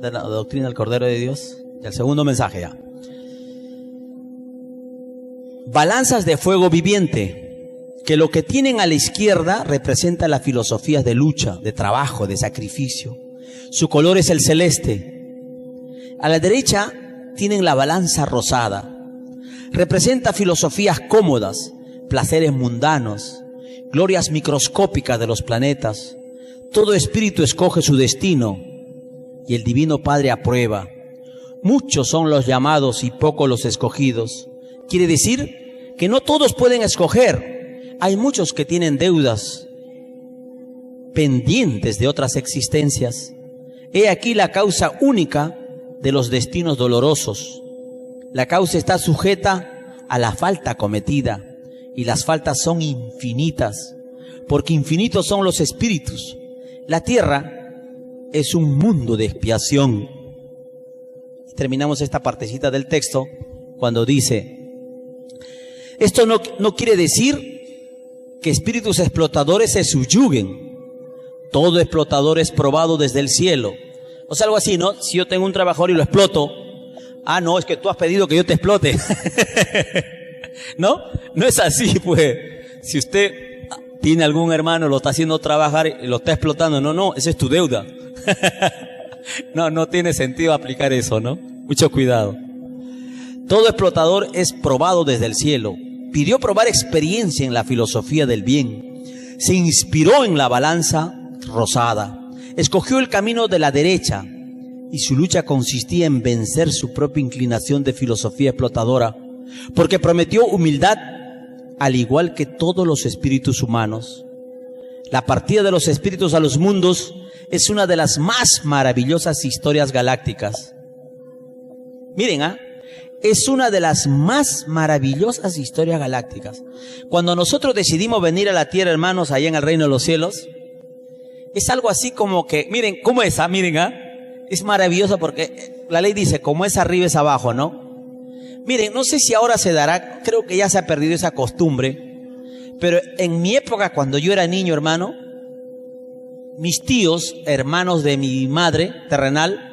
B: de la doctrina del Cordero de Dios. El segundo mensaje ya. Balanzas de fuego viviente, que lo que tienen a la izquierda representa las filosofías de lucha, de trabajo, de sacrificio. Su color es el celeste. A la derecha tienen la balanza rosada. Representa filosofías cómodas, placeres mundanos, glorias microscópicas de los planetas. Todo espíritu escoge su destino y el Divino Padre aprueba. Muchos son los llamados y pocos los escogidos. Quiere decir que no todos pueden escoger. Hay muchos que tienen deudas pendientes de otras existencias. He aquí la causa única de los destinos dolorosos. La causa está sujeta a la falta cometida y las faltas son infinitas, porque infinitos son los espíritus. La tierra es un mundo de expiación. Terminamos esta partecita del texto cuando dice: esto no quiere decir que espíritus explotadores se subyuguen. Todo explotador es probado desde el cielo. O sea, algo así, ¿no? Si yo tengo un trabajador y lo exploto, no, es que tú has pedido que yo te explote. ¿No? No es así, pues. Si usted tiene algún hermano, lo está haciendo trabajar y lo está explotando, no, esa es tu deuda. No tiene sentido aplicar eso, ¿no? Mucho cuidado. Todo explotador es probado desde el cielo. Pidió probar experiencia en la filosofía del bien. Se inspiró en la balanza rosada. Escogió el camino de la derecha y su lucha consistía en vencer su propia inclinación de filosofía explotadora, porque prometió humildad al igual que todos los espíritus humanos. La partida de los espíritus a los mundos es una de las más maravillosas historias galácticas. Miren, es una de las más maravillosas historias galácticas. Cuando nosotros decidimos venir a la tierra, hermanos, allá en el reino de los cielos, es algo así como que, miren, ¿cómo es? Miren, es maravilloso porque la ley dice, como es arriba es abajo, ¿no? Miren, no sé si ahora se dará, creo que ya se ha perdido esa costumbre, pero en mi época, cuando yo era niño, hermano, mis tíos, hermanos de mi madre terrenal,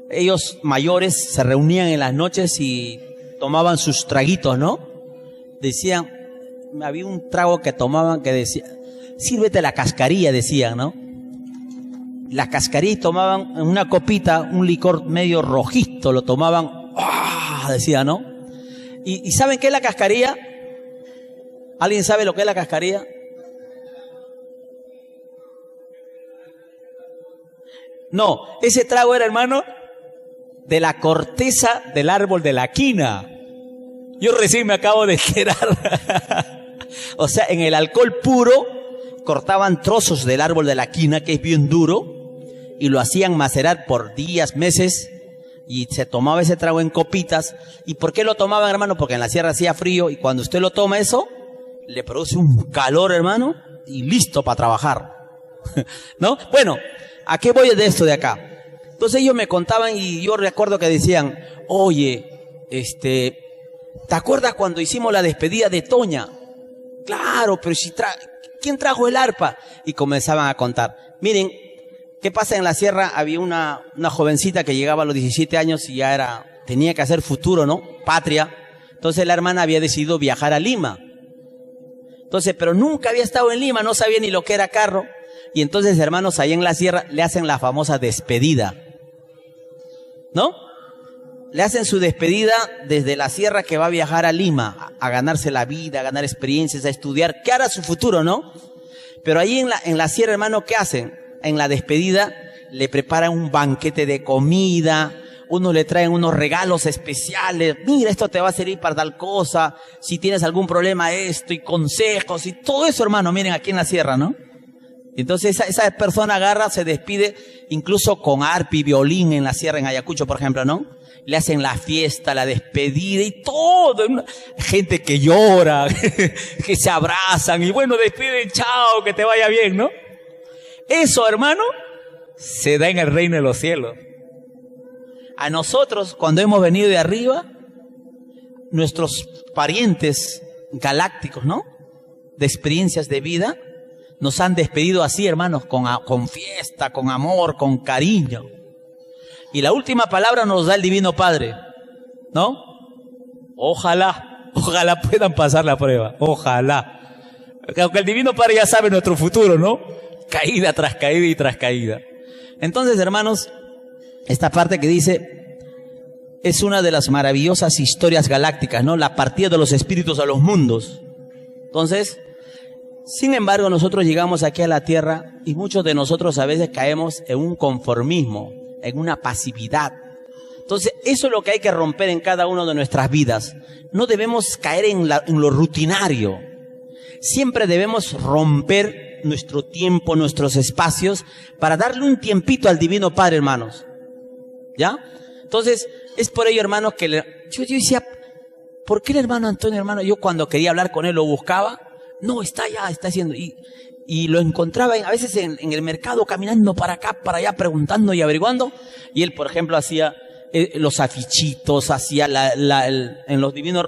B: ellos mayores se reunían en las noches y tomaban sus traguitos, ¿no? Decían, había un trago que tomaban que decía, sírvete la cascarilla, decían, ¿no? La cascarilla, y tomaban en una copita un licor medio rojizo, lo tomaban, decía, ¿no? ¿Y saben qué es la cascarilla? ¿Alguien sabe lo que es la cascarilla? No, ese trago era, hermano, de la corteza del árbol de la quina. Yo recién me acabo de enterar. O sea, en el alcohol puro cortaban trozos del árbol de la quina, que es bien duro, y lo hacían macerar por días, meses, y se tomaba ese trago en copitas. ¿Y por qué lo tomaban, hermano? Porque en la sierra hacía frío, y cuando usted lo toma eso, le produce un calor, hermano, y listo para trabajar. ¿No? Bueno, ¿a qué voy de esto de acá? Entonces ellos me contaban y yo recuerdo que decían, oye, ¿te acuerdas cuando hicimos la despedida de Toña? Claro, pero si ¿quién trajo el arpa? Y comenzaban a contar. Miren, ¿qué pasa en la sierra? Había una jovencita que llegaba a los 17 años y ya tenía que hacer futuro, ¿no? Patria. Entonces la hermana había decidido viajar a Lima. Entonces, pero nunca había estado en Lima, no sabía ni lo que era carro. Y entonces, hermanos, ahí en la sierra le hacen la famosa despedida, ¿no? Le hacen su despedida desde la sierra que va a viajar a Lima, a ganarse la vida, a ganar experiencias, a estudiar, ¿qué hará su futuro, no? Pero ahí en la sierra, hermano, ¿qué hacen? En la despedida le preparan un banquete de comida, unos le traen unos regalos especiales, mira, esto te va a servir para tal cosa, si tienes algún problema esto, y consejos, y todo eso, hermano, miren aquí en la sierra, ¿no? Entonces esa persona agarra, se despide, incluso con arpa y violín en la sierra, en Ayacucho, por ejemplo, ¿no? Le hacen la fiesta, la despedida y todo. Gente que llora, que se abrazan y bueno, despiden, chao, que te vaya bien, ¿no? Eso, hermano, se da en el reino de los cielos. A nosotros, cuando hemos venido de arriba, nuestros parientes galácticos, ¿no? De experiencias de vida, nos han despedido así, hermanos, con fiesta, con amor, con cariño. Y la última palabra nos da el Divino Padre, ¿no? Ojalá puedan pasar la prueba, ojalá. Aunque el Divino Padre ya sabe nuestro futuro, ¿no? Caída tras caída y tras caída. Entonces, hermanos, esta parte que dice, es una de las maravillosas historias galácticas, ¿no? La partida de los espíritus a los mundos. Entonces, sin embargo, nosotros llegamos aquí a la tierra y muchos de nosotros a veces caemos en un conformismo, en una pasividad. Entonces, eso es lo que hay que romper en cada una de nuestras vidas. No debemos caer en lo rutinario. Siempre debemos romper nuestro tiempo, nuestros espacios, para darle un tiempito al Divino Padre, hermanos. ¿Ya? Entonces, es por ello, hermanos, que yo decía, ¿por qué el hermano Antonio, hermano? Yo cuando quería hablar con él lo buscaba. No, está allá, está haciendo. Y lo encontraba a veces en el mercado, caminando para acá, para allá, preguntando y averiguando. Y él, por ejemplo, hacía los afichitos, hacía en los divinos,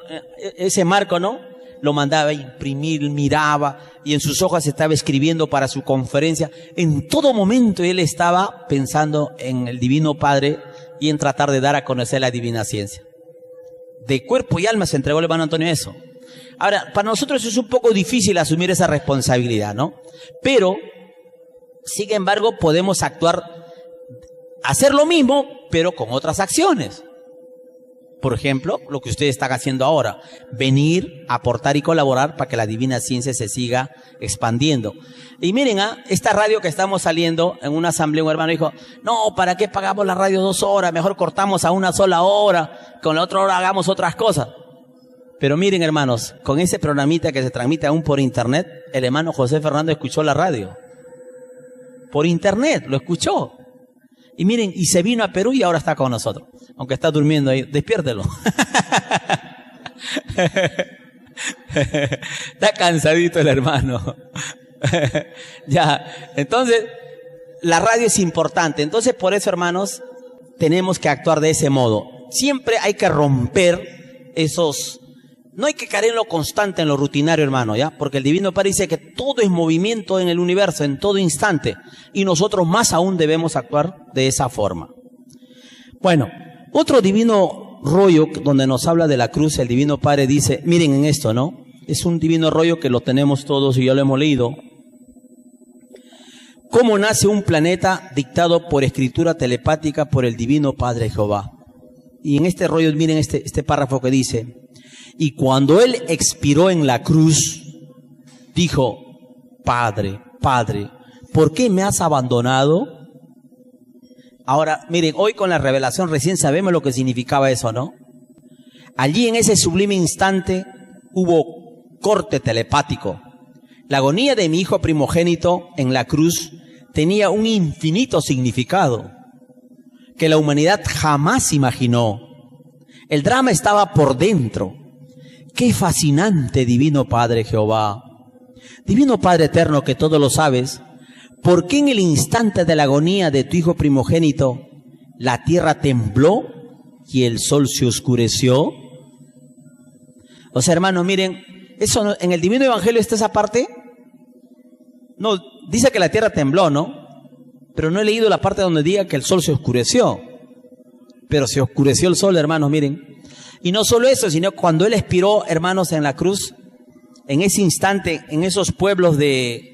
B: ese marco, ¿no? Lo mandaba a imprimir, miraba, y en sus hojas estaba escribiendo para su conferencia. En todo momento él estaba pensando en el Divino Padre y en tratar de dar a conocer la divina ciencia. De cuerpo y alma se entregó el hermano Antonio eso. Ahora, para nosotros es un poco difícil asumir esa responsabilidad, ¿no? Pero, sin embargo, podemos hacer lo mismo, pero con otras acciones. Por ejemplo, lo que ustedes están haciendo ahora, venir, aportar y colaborar para que la divina ciencia se siga expandiendo. Y miren, esta radio que estamos saliendo, en una asamblea un hermano dijo, no, ¿para qué pagamos la radio 2 horas? Mejor cortamos a una sola hora, con la otra hora hagamos otras cosas. Pero miren, hermanos, con ese programita que se transmite aún por internet, el hermano José Fernando escuchó la radio. Por internet, lo escuchó. Y miren, y se vino a Perú y ahora está con nosotros. Aunque está durmiendo ahí, despiértelo. Está cansadito el hermano. Ya, entonces, la radio es importante. Entonces, por eso, hermanos, tenemos que actuar de ese modo. Siempre hay que romper esos... No hay que caer en lo constante, en lo rutinario, hermano, ¿ya? Porque el Divino Padre dice que todo es movimiento en el universo, en todo instante. Y nosotros más aún debemos actuar de esa forma. Bueno, otro divino rollo donde nos habla de la cruz, el Divino Padre dice, miren en esto, ¿no? Es un divino rollo que lo tenemos todos y ya lo hemos leído. ¿Cómo nace un planeta dictado por escritura telepática por el Divino Padre Jehová? Y en este rollo, miren este párrafo que dice... Y cuando él expiró en la cruz, dijo, Padre, Padre, ¿por qué me has abandonado? Ahora, miren, hoy con la revelación recién sabemos lo que significaba eso, ¿no? Allí en ese sublime instante hubo corte telepático. La agonía de mi hijo primogénito en la cruz tenía un infinito significado que la humanidad jamás imaginó. El drama estaba por dentro. ¡Qué fascinante, Divino Padre Jehová! Divino Padre eterno que todo lo sabes, ¿por qué en el instante de la agonía de tu hijo primogénito la tierra tembló y el sol se oscureció? O sea, hermanos, miren, eso no, en el Divino Evangelio está esa parte. No, dice que la tierra tembló, ¿no? Pero no he leído la parte donde diga que el sol se oscureció. pero se oscureció el sol, hermanos, miren. Y no solo eso, sino cuando Él expiró, hermanos, en la cruz, en ese instante, en esos pueblos de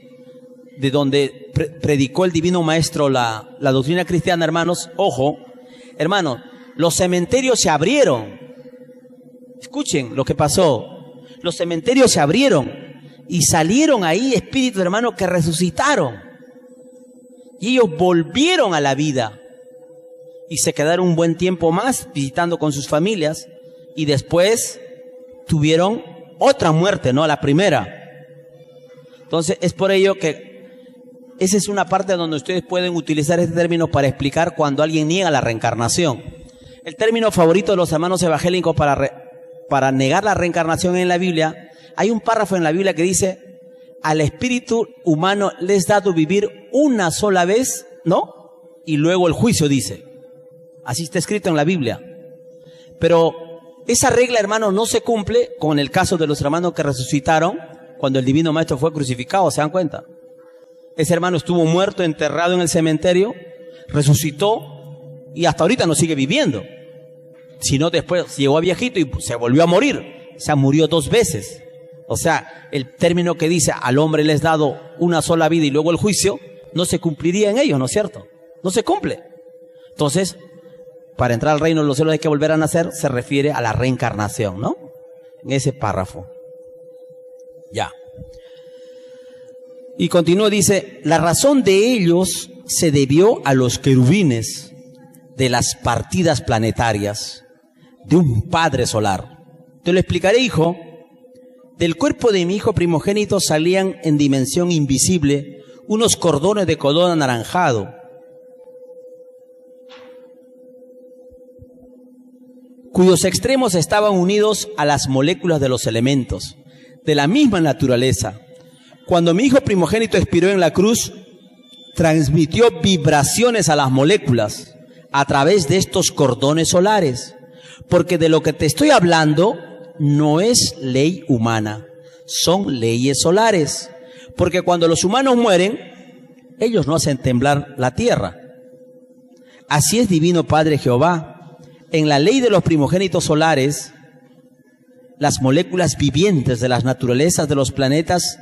B: donde predicó el Divino Maestro la doctrina cristiana, hermanos, ojo, hermanos, los cementerios se abrieron. Escuchen lo que pasó. Los cementerios se abrieron y salieron ahí espíritus, hermanos, que resucitaron. Y ellos volvieron a la vida y se quedaron un buen tiempo más visitando con sus familias y después tuvieron otra muerte, no la primera. Entonces es por ello que esa es una parte donde ustedes pueden utilizar este término para explicar cuando alguien niega la reencarnación. El término favorito de los hermanos evangélicos para negar la reencarnación en la Biblia, hay un párrafo en la Biblia que dice: al espíritu humano le es dado vivir una sola vez, ¿no? Y luego el juicio, dice. Así está escrito en la Biblia. Pero esa regla, hermanos, no se cumple con el caso de los hermanos que resucitaron cuando el Divino Maestro fue crucificado, ¿se dan cuenta? Ese hermano estuvo muerto, enterrado en el cementerio, resucitó y hasta ahorita no sigue viviendo. Sino después llegó a viejito y se volvió a morir. O sea, murió 2 veces. O sea, el término que dice al hombre le es dado una sola vida y luego el juicio, no se cumpliría en ellos, ¿no es cierto? No se cumple. Entonces, para entrar al reino de los cielos hay que volver a nacer, se refiere a la reencarnación, ¿no? En ese párrafo. Ya. Y continúa, dice: la razón de ellos se debió a los querubines de las partidas planetarias de un padre solar. Te lo explicaré, hijo. Del cuerpo de mi hijo primogénito salían en dimensión invisible unos cordones de color anaranjado, cuyos extremos estaban unidos a las moléculas de los elementos, de la misma naturaleza. Cuando mi hijo primogénito expiró en la cruz, transmitió vibraciones a las moléculas a través de estos cordones solares, porque de lo que te estoy hablando no es ley humana, son leyes solares, porque cuando los humanos mueren, ellos no hacen temblar la tierra. Así es Divino Padre Jehová. En la ley de los primogénitos solares, las moléculas vivientes de las naturalezas de los planetas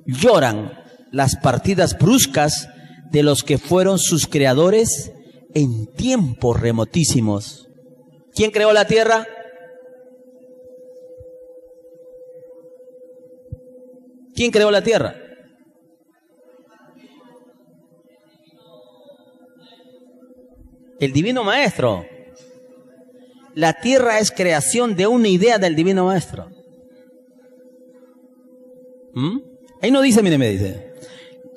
B: lloran las partidas bruscas de los que fueron sus creadores en tiempos remotísimos. ¿Quién creó la tierra? ¿Quién creó la tierra? El Divino Maestro. La tierra es creación de una idea del Divino Maestro. Ahí no dice, mire, me dice: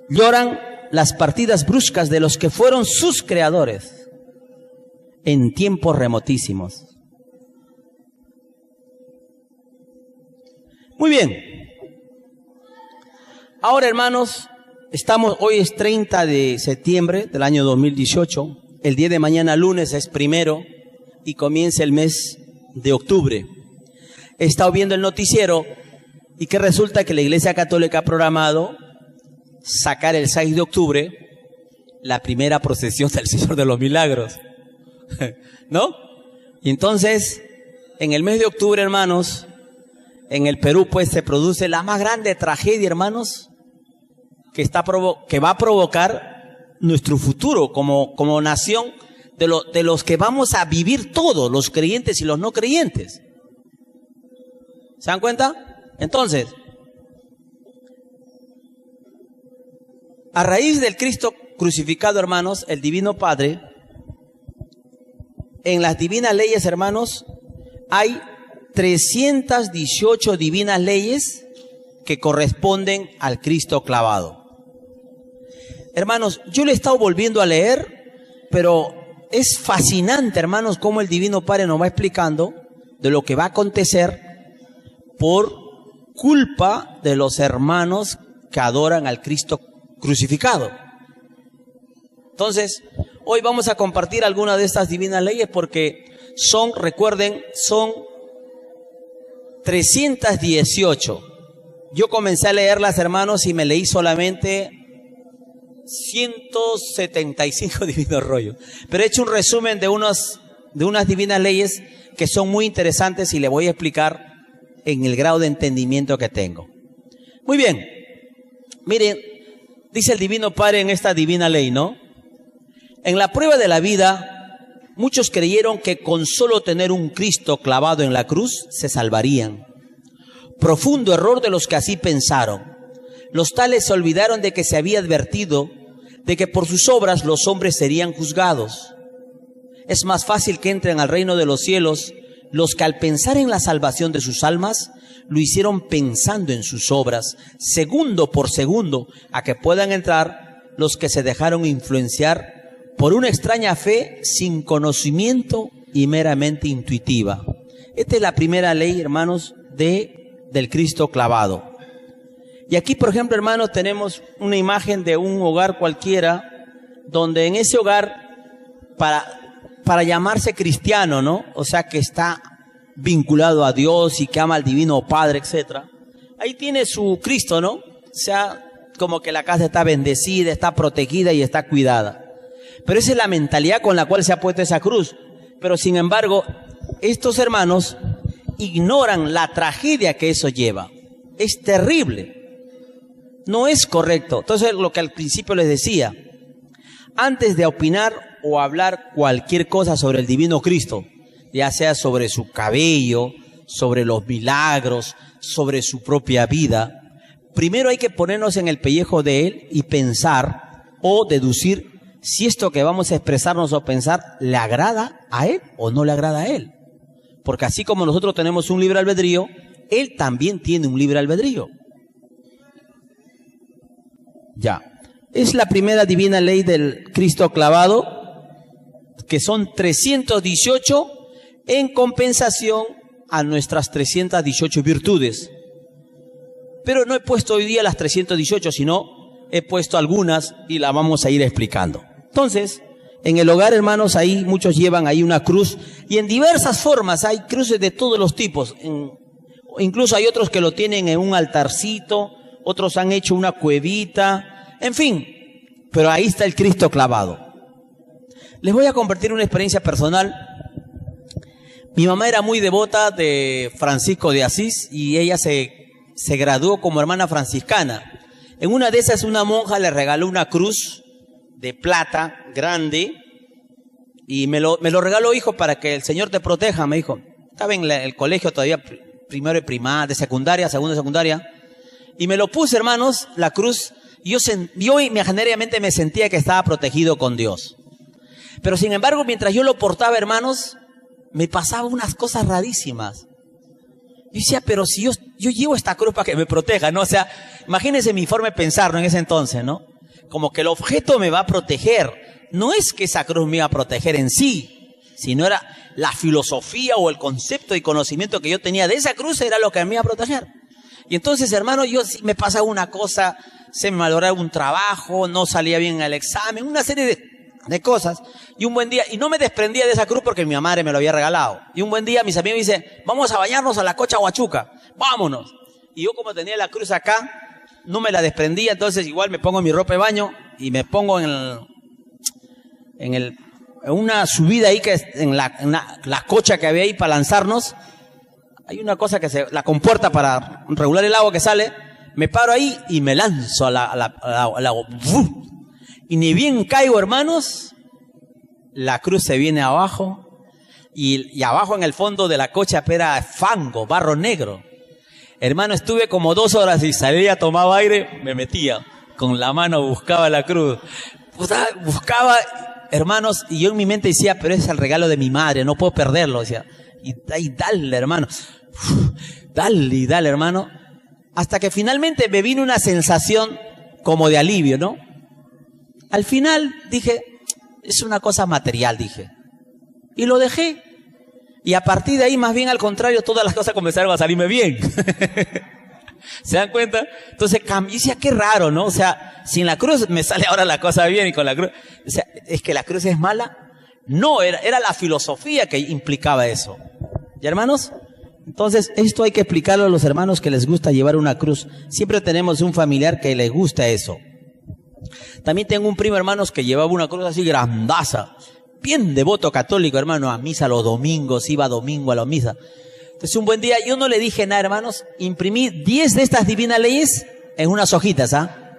B: lloran las partidas bruscas de los que fueron sus creadores en tiempos remotísimos. Muy bien. Ahora, hermanos, hoy es 30 de septiembre del año 2018. El día de mañana, lunes, es 1 y comienza el mes de octubre. He estado viendo el noticiero y que resulta que la Iglesia Católica ha programado sacar el 6 de octubre la primera procesión del Señor de los Milagros. ¿No? Y entonces, en el mes de octubre, hermanos, en el Perú, pues, se produce la más grande tragedia, hermanos, que va a provocar nuestro futuro como nación, de los que vamos a vivir todos, los creyentes y los no creyentes. ¿Se dan cuenta? Entonces, a raíz del Cristo crucificado, hermanos, el Divino Padre, en las divinas leyes, hermanos, hay 318 divinas leyes que corresponden al Cristo clavado. Hermanos, yo le he estado volviendo a leer, pero es fascinante, hermanos, cómo el Divino Padre nos va explicando de lo que va a acontecer por culpa de los hermanos que adoran al Cristo crucificado. Entonces, hoy vamos a compartir algunas de estas divinas leyes porque recuerden, son 318. Yo comencé a leerlas, hermanos, y me leí solamente 175 divinos rollos. Pero he hecho un resumen de unos de unas divinas leyes que son muy interesantes y le voy a explicar en el grado de entendimiento que tengo. Muy bien, miren, dice el Divino Padre en esta divina ley, ¿no? En la prueba de la vida, muchos creyeron que con solo tener un Cristo clavado en la cruz se salvarían. Profundo error de los que así pensaron. Los tales se olvidaron de que se había advertido de que por sus obras los hombres serían juzgados. Es más fácil que entren al reino de los cielos los que al pensar en la salvación de sus almas, lo hicieron pensando en sus obras, segundo por segundo, a que puedan entrar los que se dejaron influenciar por una extraña fe sin conocimiento y meramente intuitiva. Esta es la primera ley, hermanos, del Cristo clavado. Y aquí, por ejemplo, hermanos, tenemos una imagen de un hogar cualquiera, donde en ese hogar, para llamarse cristiano, ¿no? O sea, que está vinculado a Dios y que ama al Divino Padre, etcétera. Ahí tiene su Cristo, ¿no? O sea, como que la casa está bendecida, está protegida y está cuidada. Pero esa es la mentalidad con la cual se ha puesto esa cruz. Pero sin embargo, estos hermanos ignoran la tragedia que eso lleva. Es terrible. No es correcto. Entonces, lo que al principio les decía, antes de opinar o hablar cualquier cosa sobre el Divino Cristo, ya sea sobre su cabello, sobre los milagros, sobre su propia vida, primero hay que ponernos en el pellejo de Él y pensar o deducir si esto que vamos a expresarnos o pensar le agrada a Él o no le agrada a Él. Porque así como nosotros tenemos un libre albedrío, Él también tiene un libre albedrío. Ya. Es la primera divina ley del Cristo clavado, que son 318 en compensación a nuestras 318 virtudes. Pero no he puesto hoy día las 318, sino he puesto algunas y las vamos a ir explicando. Entonces, en el hogar, hermanos, ahí muchos llevan ahí una cruz y en diversas formas, hay cruces de todos los tipos. Incluso hay otros que lo tienen en un altarcito, otros han hecho una cuevita, en fin, pero ahí está el Cristo clavado. Les voy a compartir una experiencia personal. Mi mamá era muy devota de Francisco de Asís y ella se graduó como hermana franciscana. En una de esas, una monja le regaló una cruz de plata grande y me lo regaló, hijo, para que el Señor te proteja, me dijo. Estaba en el colegio todavía, primero de primaria, de secundaria, segundo de secundaria, y me lo puse, hermanos, la cruz, y yo imaginariamente me sentía que estaba protegido con Dios. Pero sin embargo, mientras yo lo portaba, hermanos, me pasaba unas cosas rarísimas. Yo decía, pero si yo llevo esta cruz para que me proteja, ¿no? O sea, imagínense mi forma de pensar, ¿no? En ese entonces, ¿no? Como que el objeto me va a proteger. No es que esa cruz me iba a proteger en sí, sino era la filosofía o el concepto y conocimiento que yo tenía de esa cruz era lo que me iba a proteger. Y entonces, hermano, me pasaba una cosa, se me malograba un trabajo, no salía bien el examen, una serie de cosas. Y un buen día, y no me desprendía de esa cruz porque mi madre me lo había regalado. Y un buen día mis amigos me dicen, vamos a bañarnos a la Cocha Huachuca, vámonos. Y yo, como tenía la cruz acá, no me la desprendía, entonces igual me pongo mi ropa de baño y me pongo en una subida ahí que es en la cocha que había ahí para lanzarnos. Hay una cosa que la compuerta para regular el agua que sale. Me paro ahí y me lanzo al agua. Y ni bien caigo, hermanos, la cruz se viene abajo y abajo en el fondo de la cocha era fango, barro negro. Hermano, estuve como 2 horas y salía, tomaba aire, me metía. Con la mano buscaba la cruz. Buscaba, hermanos, y yo en mi mente decía, pero es el regalo de mi madre, no puedo perderlo. Decía, y dale, hermano. Dale y dale, hermano. Hasta que finalmente me vino una sensación como de alivio, ¿no? Al final dije, es una cosa material, dije. Y lo dejé. Y a partir de ahí, más bien al contrario, todas las cosas comenzaron a salirme bien. ¿Se dan cuenta? Entonces, y decía, qué raro, ¿no? O sea, sin la cruz me sale ahora la cosa bien y con la cruz. O sea, ¿es que la cruz es mala? No, era la filosofía que implicaba eso. ¿Y hermanos? Entonces, esto hay que explicarlo a los hermanos que les gusta llevar una cruz. Siempre tenemos un familiar que les gusta eso. También tengo un primo, hermanos, que llevaba una cruz así grandaza.
C: bien devoto católico, hermano, a misa los domingos, iba domingo a la misa. Entonces un buen día yo no le dije nada, hermanos, imprimí 10 de estas divinas leyes en unas hojitas, ¿ah?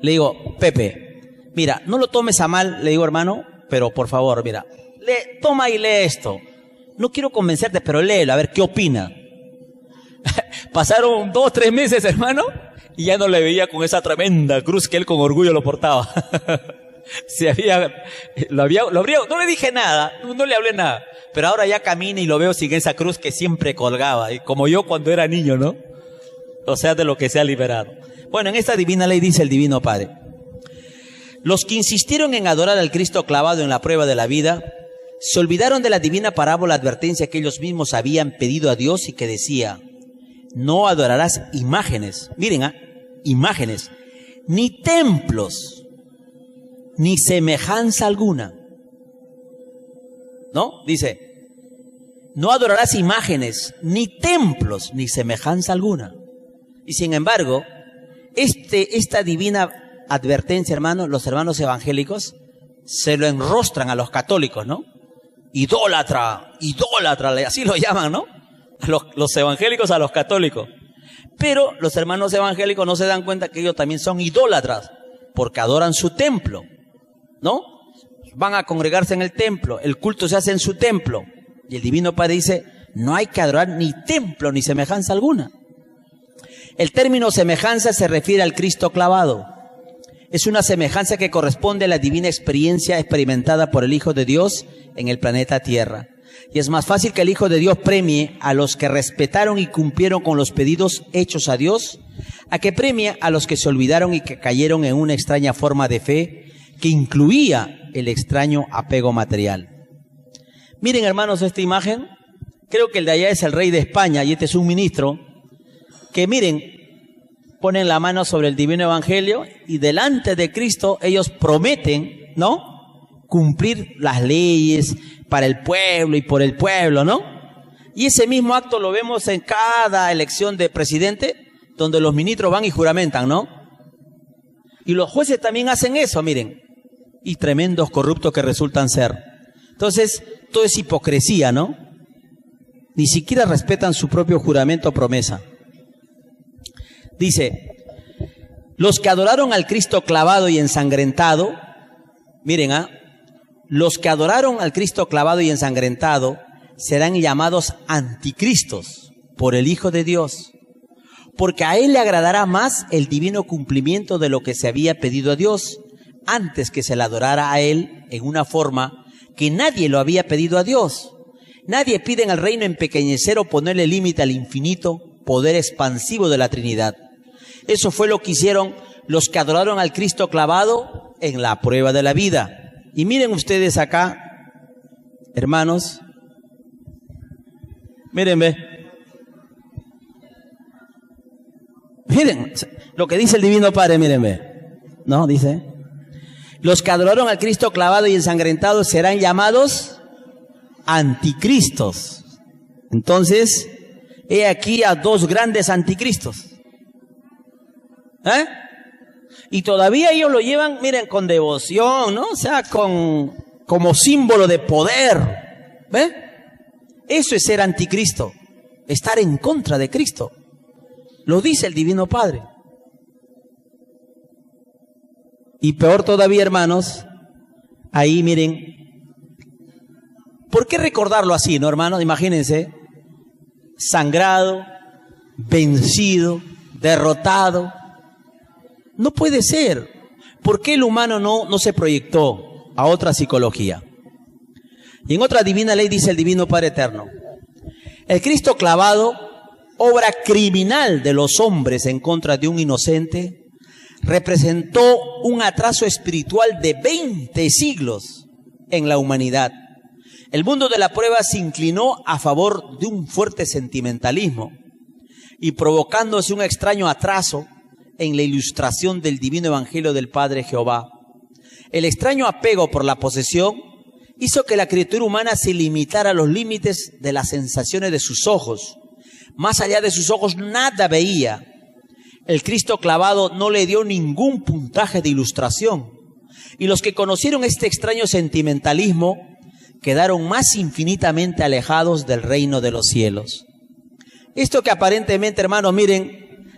C: Le digo, Pepe, mira, no lo tomes a mal, le digo, hermano, pero por favor, mira, toma y lee esto. No quiero convencerte, pero léelo, a ver qué opina. Pasaron 2, 3 meses, hermano, y ya no le veía con esa tremenda cruz que él con orgullo lo portaba. No le dije nada, no le hablé nada, pero ahora ya camina y lo veo sin esa cruz que siempre colgaba, y como yo cuando era niño, ¿no? O sea, de lo que se ha liberado. Bueno, en esta divina ley dice el Divino Padre: los que insistieron en adorar al Cristo clavado en la prueba de la vida, se olvidaron de la divina parábola advertencia que ellos mismos habían pedido a Dios y que decía: no adorarás imágenes, miren, imágenes, ni templos, ni semejanza alguna. ¿No? Dice, no adorarás imágenes, ni templos, ni semejanza alguna. Y sin embargo, esta divina advertencia, hermano, los hermanos evangélicos se lo enrostran a los católicos, ¿no? Idólatra, así lo llaman, ¿no? Los evangélicos a los católicos. Pero los hermanos evangélicos no se dan cuenta que ellos también son idólatras, porque adoran su templo, ¿no? Van a congregarse en el templo, el culto se hace en su templo. Y el Divino Padre dice, no hay que adorar ni templo ni semejanza alguna. El término semejanza se refiere al Cristo clavado. Es una semejanza que corresponde a la divina experiencia experimentada por el Hijo de Dios en el planeta Tierra. Y es más fácil que el Hijo de Dios premie a los que respetaron y cumplieron con los pedidos hechos a Dios, a que premie a los que se olvidaron y que cayeron en una extraña forma de fe que incluía el extraño apego material. Miren, hermanos, esta imagen. Creo que el de allá es el rey de España y este es un ministro que, miren, ponen la mano sobre el divino evangelio y delante de Cristo ellos prometen, ¿no?, cumplir las leyes para el pueblo y por el pueblo, ¿no? Y ese mismo acto lo vemos en cada elección de presidente, donde los ministros van y juramentan, ¿no? Y los jueces también hacen eso, miren, y tremendos corruptos que resultan ser. Entonces, todo es hipocresía, ¿no? Ni siquiera respetan su propio juramento o promesa. Dice, los que adoraron al Cristo clavado y ensangrentado, miren, los que adoraron al Cristo clavado y ensangrentado serán llamados anticristos por el Hijo de Dios, porque a él le agradará más el divino cumplimiento de lo que se había pedido a Dios, antes que se le adorara a él en una forma que nadie lo había pedido a Dios. Nadie pide en el reino empequeñecer o ponerle límite al infinito poder expansivo de la Trinidad. Eso fue lo que hicieron los que adoraron al Cristo clavado en la prueba de la vida. Y miren ustedes acá, hermanos, mírenme, miren lo que dice el Divino Padre, mírenme, ¿no? Dice, los que adoraron al Cristo clavado y ensangrentado serán llamados anticristos. Entonces, he aquí a dos grandes anticristos. Y todavía ellos lo llevan, miren, con devoción, ¿no? O sea, como símbolo de poder. ¿Ve? Eso es ser anticristo, estar en contra de Cristo. Lo dice el Divino Padre. Y peor todavía, hermanos, ahí miren, ¿por qué recordarlo así, no, hermanos? Imagínense, sangrado, vencido, derrotado. No puede ser. ¿Por qué el humano no se proyectó a otra psicología? Y en otra divina ley dice el Divino Padre Eterno, el Cristo clavado, obra criminal de los hombres en contra de un inocente, representó un atraso espiritual de 20 siglos en la humanidad. El mundo de la prueba se inclinó a favor de un fuerte sentimentalismo y provocándose un extraño atraso en la ilustración del divino evangelio del Padre Jehová. El extraño apego por la posesión hizo que la criatura humana se limitara a los límites de las sensaciones de sus ojos. Más allá de sus ojos nada veía. El Cristo clavado no le dio ningún puntaje de ilustración, Y los que conocieron este extraño sentimentalismo quedaron más infinitamente alejados del reino de los cielos. Esto que aparentemente, hermanos, miren,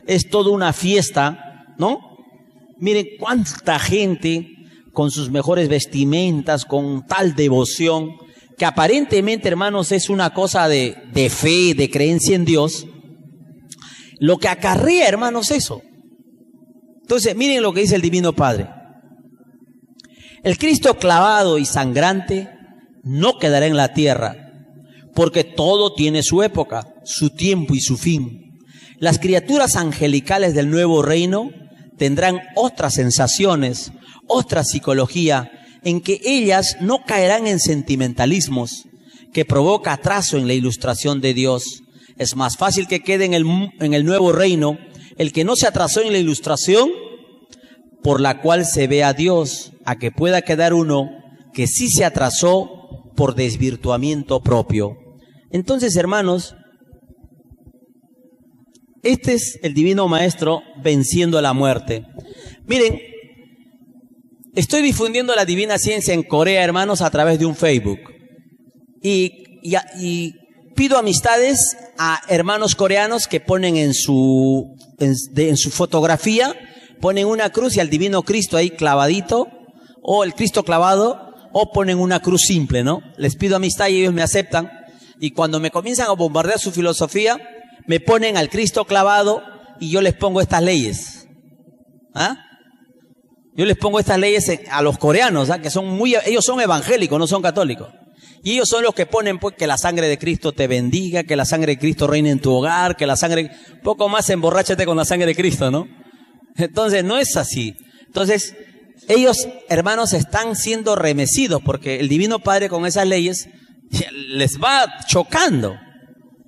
C: es toda una fiesta, ¿no? Miren cuánta gente con sus mejores vestimentas, con tal devoción, que aparentemente, hermanos, es una cosa de fe, de creencia en Dios. Lo que acarrea, hermanos, eso. Entonces, miren lo que dice el Divino Padre. El Cristo clavado y sangrante no quedará en la tierra, porque todo tiene su época, su tiempo y su fin. Las criaturas angelicales del nuevo reino tendrán otras sensaciones, otra psicología, en que ellas no caerán en sentimentalismos que provoca atraso en la ilustración de Dios. Es más fácil que quede en el nuevo reino el que no se atrasó en la ilustración por la cual se ve a Dios, a que pueda quedar uno que sí se atrasó por desvirtuamiento propio. Entonces, hermanos, este es el Divino Maestro venciendo a la muerte. Miren, estoy difundiendo la Divina Ciencia en Corea, hermanos, a través de un Facebook. Y pido amistades a hermanos coreanos que ponen en su fotografía, ponen una cruz y al Divino Cristo ahí clavadito, o el Cristo clavado, o ponen una cruz simple, ¿no? Les pido amistad y ellos me aceptan. Y cuando me comienzan a bombardear su filosofía, me ponen al Cristo clavado y yo les pongo estas leyes. ¿Ah? Yo les pongo estas leyes a los coreanos, ¿ah? Que ellos son evangélicos, no son católicos. Y ellos son los que ponen, pues, que la sangre de Cristo te bendiga, que la sangre de Cristo reine en tu hogar, que la sangre, poco más emborráchate con la sangre de Cristo, ¿no? Entonces, no es así. Entonces, ellos, hermanos, están siendo remecidos porque el Divino Padre con esas leyes les va chocando.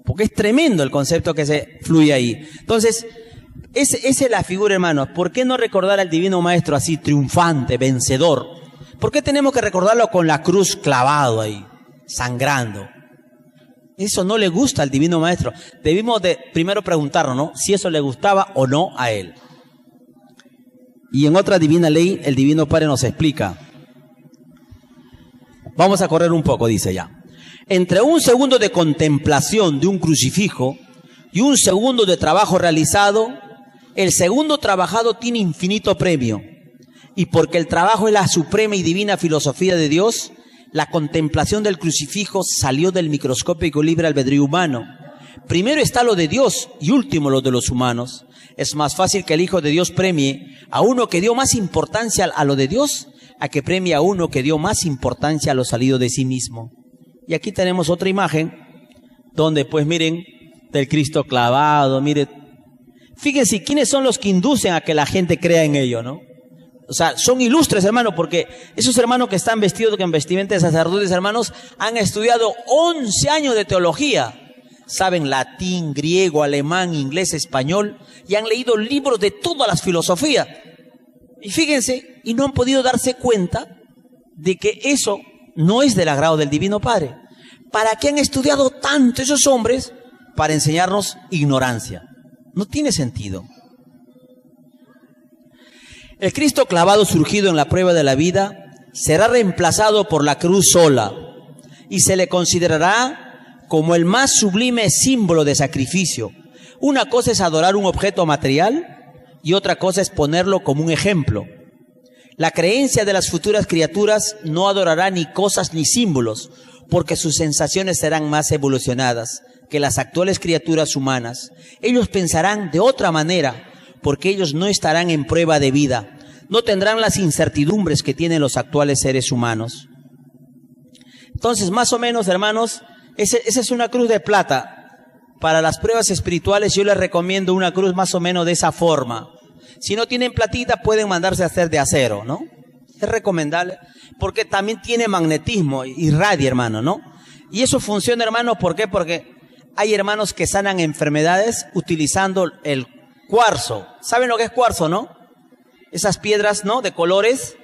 C: Porque es tremendo el concepto que se fluye ahí. Entonces, esa es la figura, hermanos. ¿Por qué no recordar al Divino Maestro así, triunfante, vencedor? ¿Por qué tenemos que recordarlo con la cruz clavado ahí, sangrando? Eso no le gusta al Divino Maestro. Debimos de primero preguntarnos, ¿no?, si eso le gustaba o no a él. Y en otra divina ley, el Divino Padre nos explica. Vamos a correr un poco, dice ya. Entre un segundo de contemplación de un crucifijo y un segundo de trabajo realizado, el segundo trabajado tiene infinito premio. Y porque el trabajo es la suprema y divina filosofía de Dios, la contemplación del crucifijo salió del microscópico libre albedrío humano. Primero está lo de Dios y último lo de los humanos. Es más fácil que el Hijo de Dios premie a uno que dio más importancia a lo de Dios, a que premie a uno que dio más importancia a lo salido de sí mismo. Y aquí tenemos otra imagen, donde pues miren, del Cristo clavado, miren. Fíjense, ¿quiénes son los que inducen a que la gente crea en ello, no? O sea, son ilustres, hermanos, porque esos hermanos que están vestidos en vestimenta de sacerdotes, hermanos, han estudiado 11 años de teología. Saben latín, griego, alemán, inglés, español, y han leído libros de todas las filosofías. Y fíjense, y no han podido darse cuenta de que eso no es del agrado del Divino Padre. ¿Para qué han estudiado tanto esos hombres? Para enseñarnos ignorancia. No tiene sentido. El Cristo clavado surgido en la prueba de la vida será reemplazado por la cruz sola y se le considerará como el más sublime símbolo de sacrificio. Una cosa es adorar un objeto material y otra cosa es ponerlo como un ejemplo. La creencia de las futuras criaturas no adorará ni cosas ni símbolos, porque sus sensaciones serán más evolucionadas que las actuales criaturas humanas. Ellos pensarán de otra manera, porque ellos no estarán en prueba de vida, no tendrán las incertidumbres que tienen los actuales seres humanos. Entonces, más o menos, hermanos, esa es una cruz de plata. Para las pruebas espirituales yo les recomiendo una cruz más o menos de esa forma. Si no tienen platita, pueden mandarse a hacer de acero, ¿no? Es recomendable, porque también tiene magnetismo, irradia, hermano, ¿no? Y eso funciona, hermano, ¿por qué? Porque hay hermanos que sanan enfermedades utilizando el cuarzo. ¿Saben lo que es cuarzo, no? Esas piedras, ¿no?, de colores.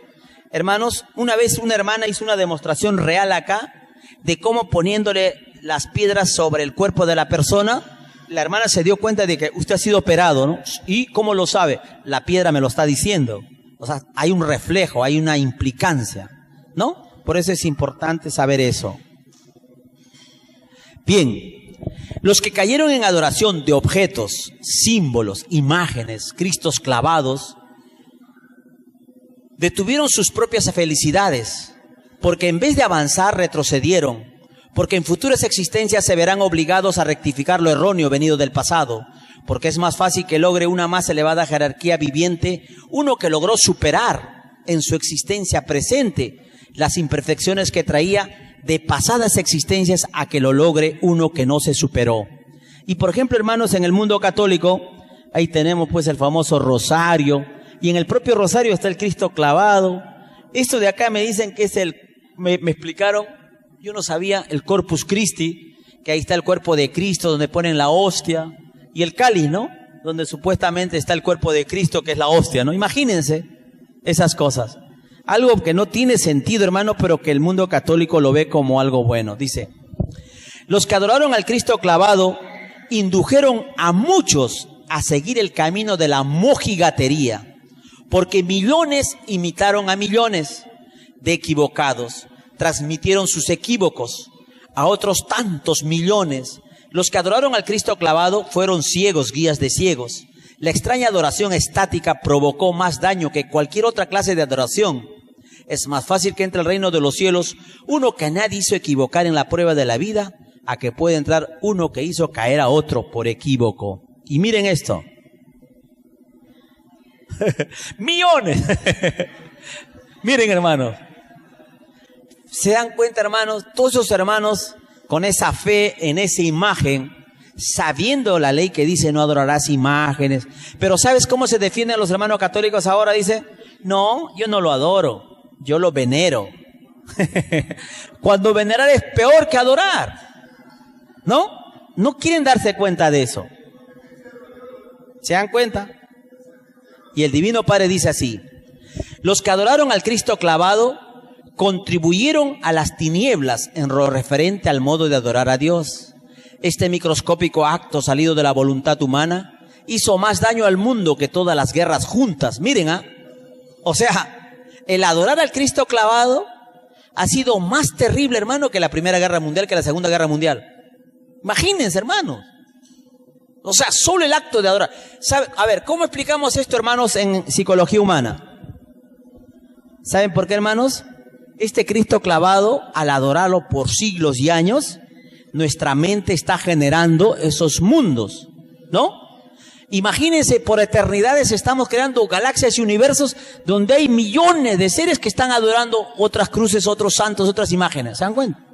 C: Hermanos, una vez una hermana hizo una demostración real acá de cómo poniéndole las piedras sobre el cuerpo de la persona, la hermana se dio cuenta de que usted ha sido operado, ¿no? ¿Y cómo lo sabe? La piedra me lo está diciendo. O sea, hay un reflejo, hay una implicancia, ¿no? Por eso es importante saber eso. Bien, los que cayeron en adoración de objetos, símbolos, imágenes, cristos clavados, detuvieron sus propias felicidades, porque en vez de avanzar retrocedieron, porque en futuras existencias se verán obligados a rectificar lo erróneo venido del pasado, porque es más fácil que logre una más elevada jerarquía viviente uno que logró superar en su existencia presente las imperfecciones que traía de pasadas existencias a que lo logre uno que no se superó. Y por ejemplo, hermanos, en el mundo católico, ahí tenemos pues el famoso rosario, y en el propio rosario está el Cristo clavado. Esto de acá me dicen que es me explicaron, yo no sabía, el Corpus Christi, que ahí está el cuerpo de Cristo, donde ponen la hostia, y el cáliz, ¿no? Donde supuestamente está el cuerpo de Cristo, que es la hostia, ¿no? Imagínense esas cosas. Algo que no tiene sentido, hermano, pero que el mundo católico lo ve como algo bueno. Dice, los que adoraron al Cristo clavado indujeron a muchos a seguir el camino de la mojigatería, porque millones imitaron a millones de equivocados, transmitieron sus equívocos a otros tantos millones. Los que adoraron al Cristo clavado fueron ciegos, guías de ciegos. La extraña adoración estática provocó más daño que cualquier otra clase de adoración. Es más fácil que entre al reino de los cielos uno que a nadie hizo equivocar en la prueba de la vida, a que puede entrar uno que hizo caer a otro por equívoco. Y miren esto. Millones. Miren, hermanos. ¿Se dan cuenta, hermanos? Todos esos hermanos con esa fe en esa imagen, sabiendo la ley que dice no adorarás imágenes. Pero ¿sabes cómo se defienden los hermanos católicos ahora? Dice, no, yo no lo adoro, yo lo venero. Cuando venerar es peor que adorar, ¿no? No quieren darse cuenta de eso. ¿Se dan cuenta? Y el Divino Padre dice así, los que adoraron al Cristo clavado contribuyeron a las tinieblas en lo referente al modo de adorar a Dios. Este microscópico acto salido de la voluntad humana hizo más daño al mundo que todas las guerras juntas. Miren, o sea, el adorar al Cristo clavado ha sido más terrible, hermano, que la Primera Guerra Mundial, que la Segunda Guerra Mundial. Imagínense, hermanos. O sea, solo el acto de adorar. ¿Sabe? A ver, ¿cómo explicamos esto, hermanos, en psicología humana? ¿Saben por qué, hermanos? Este Cristo clavado, al adorarlo por siglos y años, nuestra mente está generando esos mundos, ¿no? Imagínense, por eternidades estamos creando galaxias y universos donde hay millones de seres que están adorando otras cruces, otros santos, otras imágenes. ¿Se dan cuenta?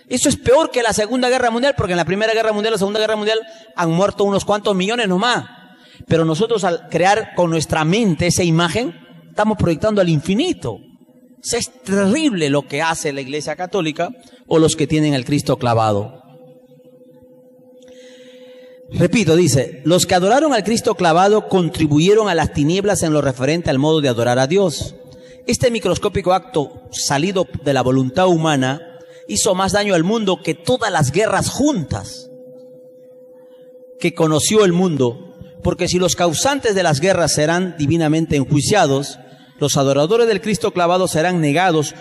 C: Eso es peor que la Segunda Guerra Mundial, porque en la Primera Guerra Mundial, la Segunda Guerra Mundial han muerto unos cuantos millones nomás. Pero nosotros al crear con nuestra mente esa imagen, estamos proyectando al infinito. O sea, es terrible lo que hace la Iglesia Católica o los que tienen el Cristo clavado. Repito, dice, los que adoraron al Cristo clavado contribuyeron a las tinieblas en lo referente al modo de adorar a Dios. Este microscópico acto salido de la voluntad humana hizo más daño al mundo que todas las guerras juntas que conoció el mundo, porque si los causantes de las guerras serán divinamente enjuiciados, los adoradores del Cristo clavado serán negados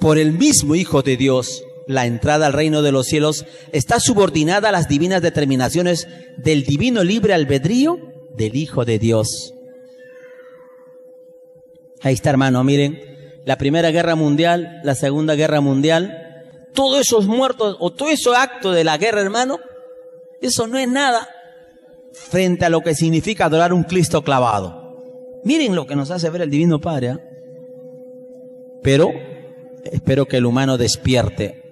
C: por el mismo Hijo de Dios. La entrada al reino de los cielos está subordinada a las divinas determinaciones del divino libre albedrío del Hijo de Dios. Ahí está, hermano, miren, la Primera Guerra Mundial, la Segunda Guerra Mundial, todos esos muertos o todo ese acto de la guerra, hermano, eso no es nada frente a lo que significa adorar un Cristo clavado. Miren lo que nos hace ver el Divino Padre, ¿eh? Pero espero que el humano despierte.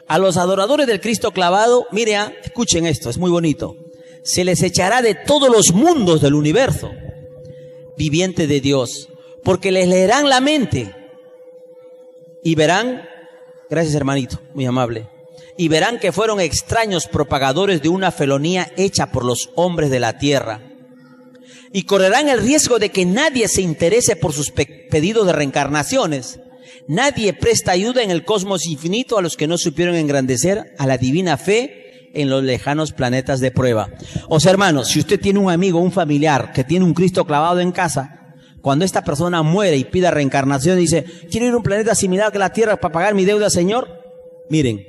C: A los adoradores del Cristo clavado, mire, escuchen esto, es muy bonito. Se les echará de todos los mundos del universo, viviente de Dios, porque les leerán la mente y verán, gracias hermanito, muy amable, y verán que fueron extraños propagadores de una felonía hecha por los hombres de la tierra. Y correrán el riesgo de que nadie se interese por sus pedidos de reencarnaciones. Nadie presta ayuda en el cosmos infinito a los que no supieron engrandecer a la divina fe en los lejanos planetas de prueba. O sea, hermanos, si usted tiene un amigo, un familiar que tiene un Cristo clavado en casa, Cuando esta persona muere y pida reencarnación, dice, quiero ir a un planeta similar que la Tierra para pagar mi deuda, Señor. Miren.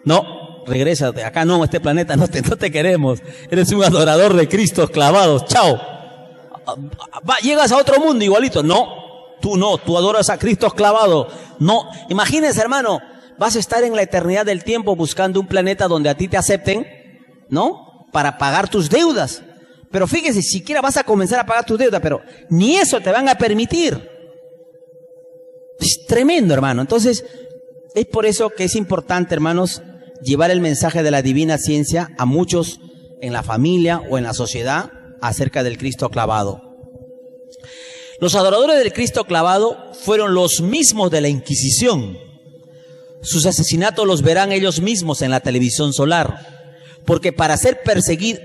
C: No, regrésate. Acá no, este planeta no te queremos. Eres un adorador de Cristos clavados. Chao. Llegas a otro mundo igualito. No, tú adoras a Cristos clavados. No, imagínense, hermano, vas a estar en la eternidad del tiempo buscando un planeta donde a ti te acepten, ¿no? Para pagar tus deudas. Pero fíjese, siquiera vas a comenzar a pagar tus deudas, pero ni eso te van a permitir. Es tremendo, hermano. Entonces, es por eso que es importante, hermanos, llevar el mensaje de la divina ciencia a muchos en la familia o en la sociedad acerca del Cristo clavado. Los adoradores del Cristo clavado fueron los mismos de la Inquisición. Sus asesinatos los verán ellos mismos en la televisión solar. Porque para ser perseguidor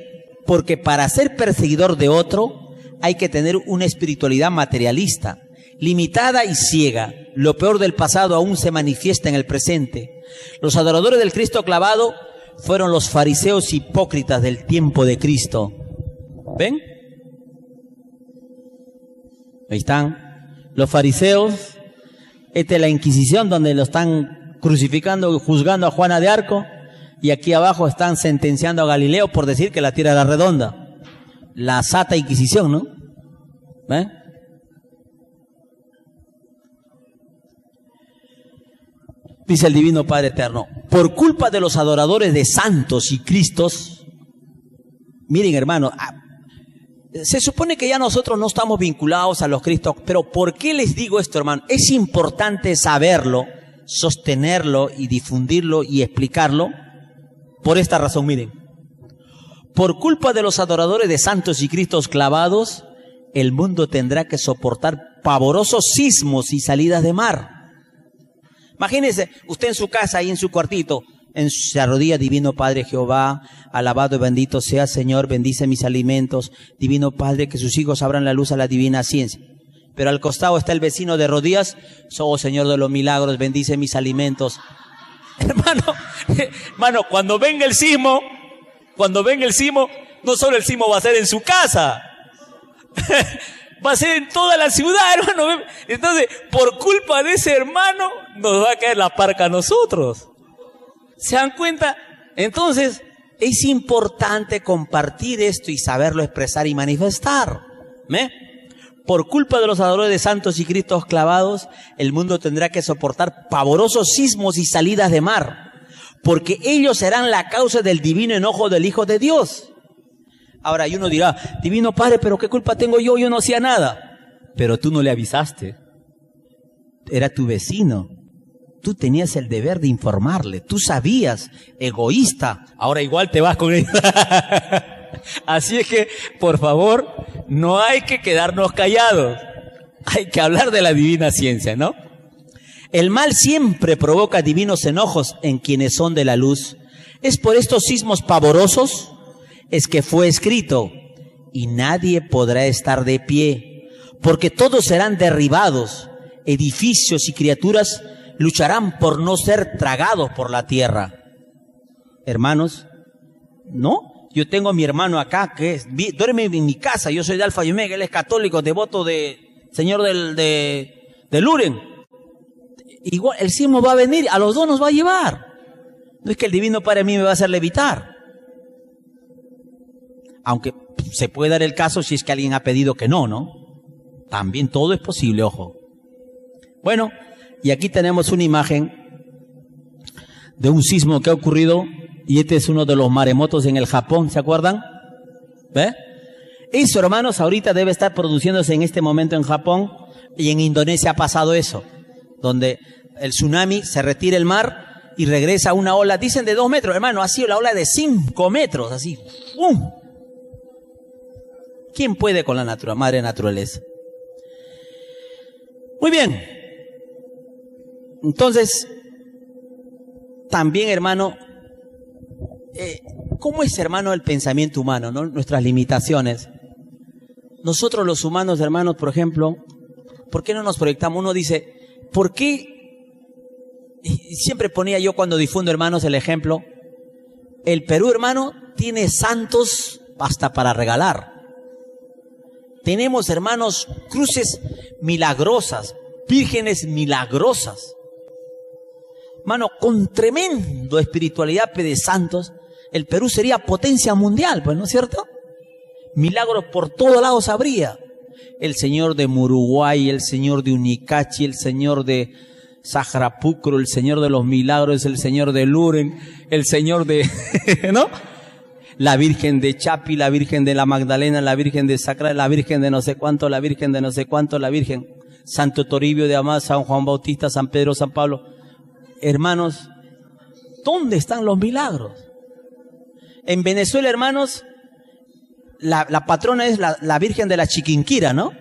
C: de otro hay que tener una espiritualidad materialista, limitada y ciega. Lo peor del pasado aún se manifiesta en el presente. Los adoradores del Cristo clavado fueron los fariseos hipócritas del tiempo de Cristo. ¿Ven? Ahí están los fariseos. Esta es la Inquisición donde lo están crucificando y juzgando a Juana de Arco. Y aquí abajo están sentenciando a Galileo por decir que la tierra era redonda. La Santa Inquisición, ¿no? ¿Ven? Dice el Divino Padre Eterno, por culpa de los adoradores de santos y cristos, miren, hermano, se supone que ya nosotros no estamos vinculados a los cristos, pero ¿por qué les digo esto, hermano? Es importante saberlo, sostenerlo y difundirlo y explicarlo. Por esta razón, miren, por culpa de los adoradores de santos y cristos clavados, el mundo tendrá que soportar pavorosos sismos y salidas de mar. Imagínense, usted en su casa, ahí en su cuartito, se arrodilla, Divino Padre Jehová, alabado y bendito sea Señor, bendice mis alimentos, Divino Padre, que sus hijos abran la luz a la divina ciencia. Pero al costado está el vecino de rodillas, oh Señor de los milagros, bendice mis alimentos. Hermano, cuando venga el sismo, no solo el sismo va a ser en su casa, va a ser en toda la ciudad, hermano. Entonces, por culpa de ese hermano, nos va a caer la parca a nosotros. ¿Se dan cuenta? Entonces, es importante compartir esto y saberlo expresar y manifestar. Por culpa de los adoradores de santos y cristos clavados, el mundo tendrá que soportar pavorosos sismos y salidas de mar, porque ellos serán la causa del divino enojo del Hijo de Dios. Ahora, y uno dirá, Divino Padre, pero ¿qué culpa tengo yo? Yo no hacía nada. Pero tú no le avisaste. Era tu vecino. Tú tenías el deber de informarle. Tú sabías, egoísta. Ahora igual te vas con él. Así es que, por favor, no hay que quedarnos callados. Hay que hablar de la divina ciencia, ¿no? El mal siempre provoca divinos enojos en quienes son de la luz. Es por estos sismos pavorosos es que fue escrito, y nadie podrá estar de pie, porque todos serán derribados, edificios y criaturas lucharán por no ser tragados por la tierra. Hermanos, ¿no? Yo tengo a mi hermano acá que duerme en mi casa, yo soy de Alfa y Omega, él es católico, devoto de Señor de Luren. Igual, el sismo va a venir, a los dos nos va a llevar. No es que el Divino Padre a mí me va a hacer levitar. Aunque se puede dar el caso si es que alguien ha pedido que no, ¿no? También todo es posible, ojo. Bueno, y aquí tenemos una imagen de un sismo que ha ocurrido, y este es uno de los maremotos en el Japón, ¿se acuerdan? ¿Ve? Eso, hermanos, ahorita debe estar produciéndose en este momento en Japón, y en Indonesia ha pasado eso, donde el tsunami se retira el mar y regresa una ola, dicen de 2 metros, hermano, ha sido la ola de 5 metros, así. ¿Quién puede con la madre naturaleza? Muy bien. Entonces, también, hermano, ¿cómo es, hermano, el pensamiento humano, ¿no? Nuestras limitaciones. Nosotros los humanos, hermanos, por ejemplo, ¿por qué no nos proyectamos? Uno dice, ¿por qué? Y siempre ponía yo cuando difundo, hermanos, el ejemplo. El Perú, hermano, tiene santos hasta para regalar. Tenemos, hermanos, cruces milagrosas, vírgenes milagrosas. Hermano, con tremendo espiritualidad de santos, el Perú sería potencia mundial, pues, ¿no es cierto? Milagros por todos lados habría. El señor de Muruguay, el señor de Unicachi, el señor de Sajarapucro, el señor de los milagros, el señor de Luren, el señor de, ¿no? La Virgen de Chapi, la Virgen de la Magdalena, la Virgen de Sacra, la Virgen de no sé cuánto, la Virgen de no sé cuánto, la Virgen Santo Toribio de Amás, San Juan Bautista, San Pedro, San Pablo. Hermanos, ¿dónde están los milagros? En Venezuela, hermanos, la patrona es la Virgen de la Chiquinquira, ¿no?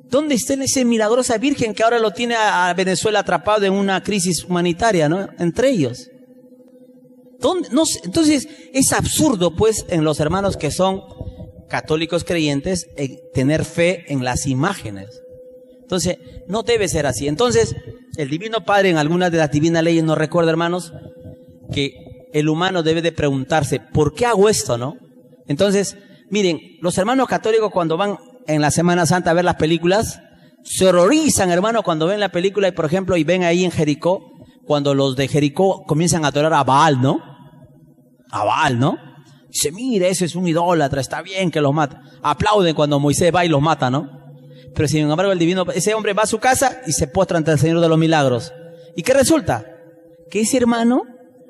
C: ¿Dónde está esa milagrosa Virgen que ahora lo tiene a Venezuela atrapado en una crisis humanitaria, ¿no? Entre ellos. ¿Dónde? No sé. Entonces, es absurdo, pues, en los hermanos que son católicos creyentes, tener fe en las imágenes. Entonces, no debe ser así. Entonces, el Divino Padre en algunas de las divinas leyes nos recuerda, hermanos, que el humano debe de preguntarse, ¿por qué hago esto, no? Entonces, miren, los hermanos católicos cuando van en la Semana Santa a ver las películas, se horrorizan, hermanos, cuando ven la película y, por ejemplo, y ven ahí en Jericó, cuando los de Jericó comienzan a adorar a Baal, ¿no? A Baal, ¿no? Dice, mire, ese es un idólatra, está bien que los mata. Aplauden cuando Moisés va y los mata, ¿no? Pero sin embargo, ese hombre va a su casa y se postra ante el Señor de los Milagros. ¿Y qué resulta? Que ese hermano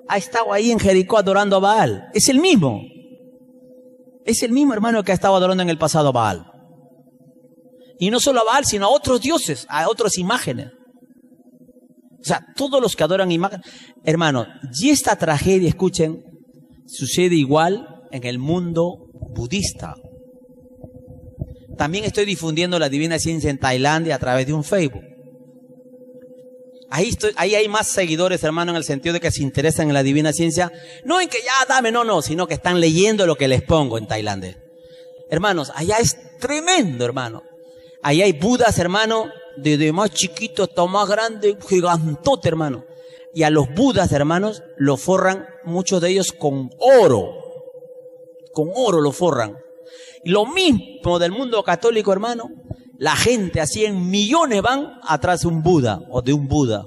C: ha estado ahí en Jericó adorando a Baal. Es el mismo. Es el mismo hermano que ha estado adorando en el pasado a Baal. Y no solo a Baal, sino a otros dioses, a otras imágenes. O sea, todos los que adoran imágenes. Hermano, y esta tragedia, escuchen, sucede igual en el mundo budista. También estoy difundiendo la Divina Ciencia en Tailandia a través de un Facebook. Ahí hay más seguidores, hermano, en el sentido de que se interesan en la Divina Ciencia. No en que ya dame, no, sino que están leyendo lo que les pongo en Tailandia. Hermanos, allá es tremendo, hermano. Ahí hay budas, hermano, desde más chiquito hasta más grande, gigantote, hermano. Y a los budas, hermanos, lo forran, muchos de ellos con oro. Con oro lo forran. Y lo mismo del mundo católico, hermano. La gente, así en millones, van atrás de un Buda o de un Buda.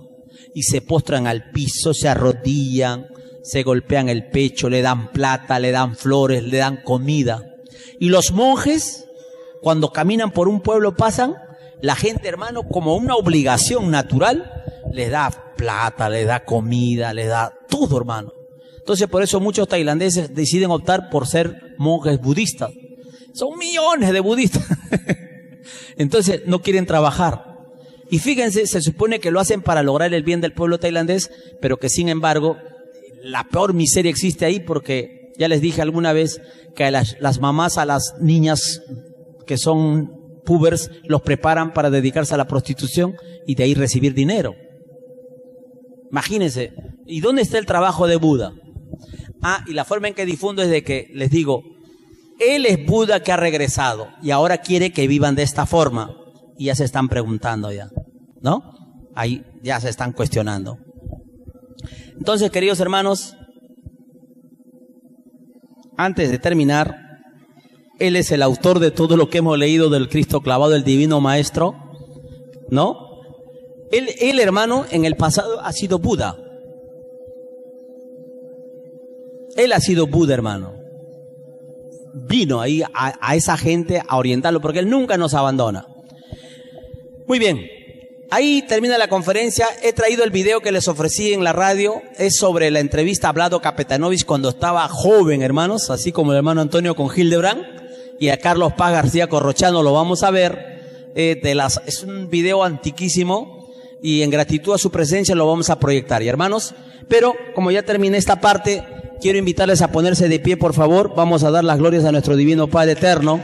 C: Y se postran al piso, se arrodillan, se golpean el pecho, le dan plata, le dan flores, le dan comida. Y los monjes, cuando caminan por un pueblo, pasan, la gente, hermano, como una obligación natural, les da plata, les da comida, les da todo, hermano. Entonces, por eso muchos tailandeses deciden optar por ser monjes budistas. Son millones de budistas. Entonces, no quieren trabajar. Y fíjense, se supone que lo hacen para lograr el bien del pueblo tailandés, pero que sin embargo, la peor miseria existe ahí porque, ya les dije alguna vez, que a las mamás, a las niñas que son pubers, los preparan para dedicarse a la prostitución y de ahí recibir dinero. Imagínense. ¿Y dónde está el trabajo de Buda? Y la forma en que difundo es de que, les digo, él es Buda que ha regresado y ahora quiere que vivan de esta forma. Y ya se están preguntando ya, ¿no? Ahí ya se están cuestionando. Entonces, queridos hermanos, antes de terminar, él es el autor de todo lo que hemos leído del Cristo clavado, el Divino Maestro, ¿no? Él, hermano, en el pasado ha sido Buda. Él ha sido Buda, hermano. Vino ahí a esa gente a orientarlo, porque él nunca nos abandona. Muy bien, ahí termina la conferencia. He traído el video que les ofrecí en la radio. Es sobre la entrevista a Vlado Kapetanovich cuando estaba joven, hermanos, así como el hermano Antonio con Hildebrand, y a Carlos Paz García Corrochano lo vamos a ver. Es un video antiquísimo y en gratitud a su presencia lo vamos a proyectar. Y hermanos, pero como ya terminé esta parte, quiero invitarles a ponerse de pie, por favor. Vamos a dar las glorias a nuestro Divino Padre Eterno.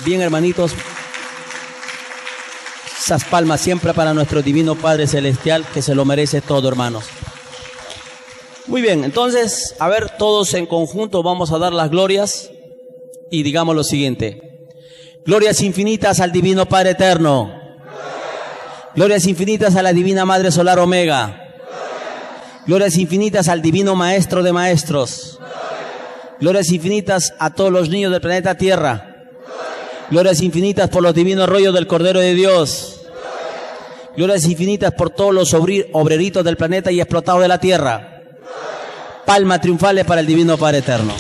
C: Bien, hermanitos. Esas palmas siempre para nuestro Divino Padre Celestial, que se lo merece todo, hermanos. Muy bien, entonces, a ver, todos en conjunto vamos a dar las glorias y digamos lo siguiente. Glorias infinitas al Divino Padre Eterno. Glorias infinitas a la Divina Madre Solar Omega. Glorias infinitas al Divino Maestro de Maestros.
B: Glorias infinitas a todos los niños del planeta Tierra. Glorias infinitas por los divinos rollos del Cordero de Dios. Glorias infinitas por todos los obreritos del planeta y explotados de la Tierra. Palmas triunfales para el Divino Padre Eterno.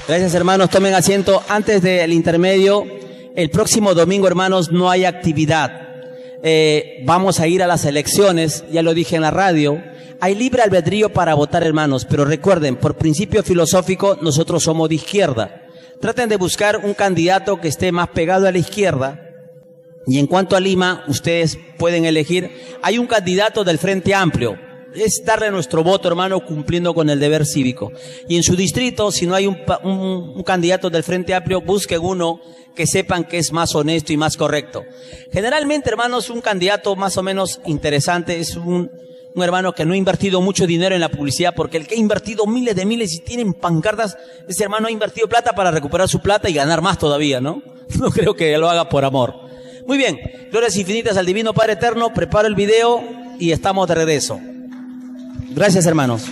B: Gracias, hermanos. Tomen asiento. Antes del intermedio, el próximo domingo, hermanos, no hay actividad. Vamos a ir a las elecciones, ya lo dije en la radio. Hay libre albedrío para votar, hermanos, pero recuerden, por principio filosófico, nosotros somos de izquierda. Traten de buscar un candidato que esté más pegado a la izquierda. Y en cuanto a Lima, ustedes pueden elegir. Hay un candidato del Frente Amplio. Es darle nuestro voto, hermano, cumpliendo con el deber cívico. Y en su distrito, si no hay un candidato del Frente Amplio, busquen uno que sepan que es más honesto y más correcto. Generalmente, hermanos, un candidato más o menos interesante es un hermano que no ha invertido mucho dinero en la publicidad, porque el que ha invertido miles y tienen pancartas, ese hermano ha invertido plata para recuperar su plata y ganar más todavía, ¿no? No creo que lo haga por amor. Muy bien, glorias infinitas al Divino Padre Eterno. Preparo el video y estamos de regreso. Gracias, hermanos.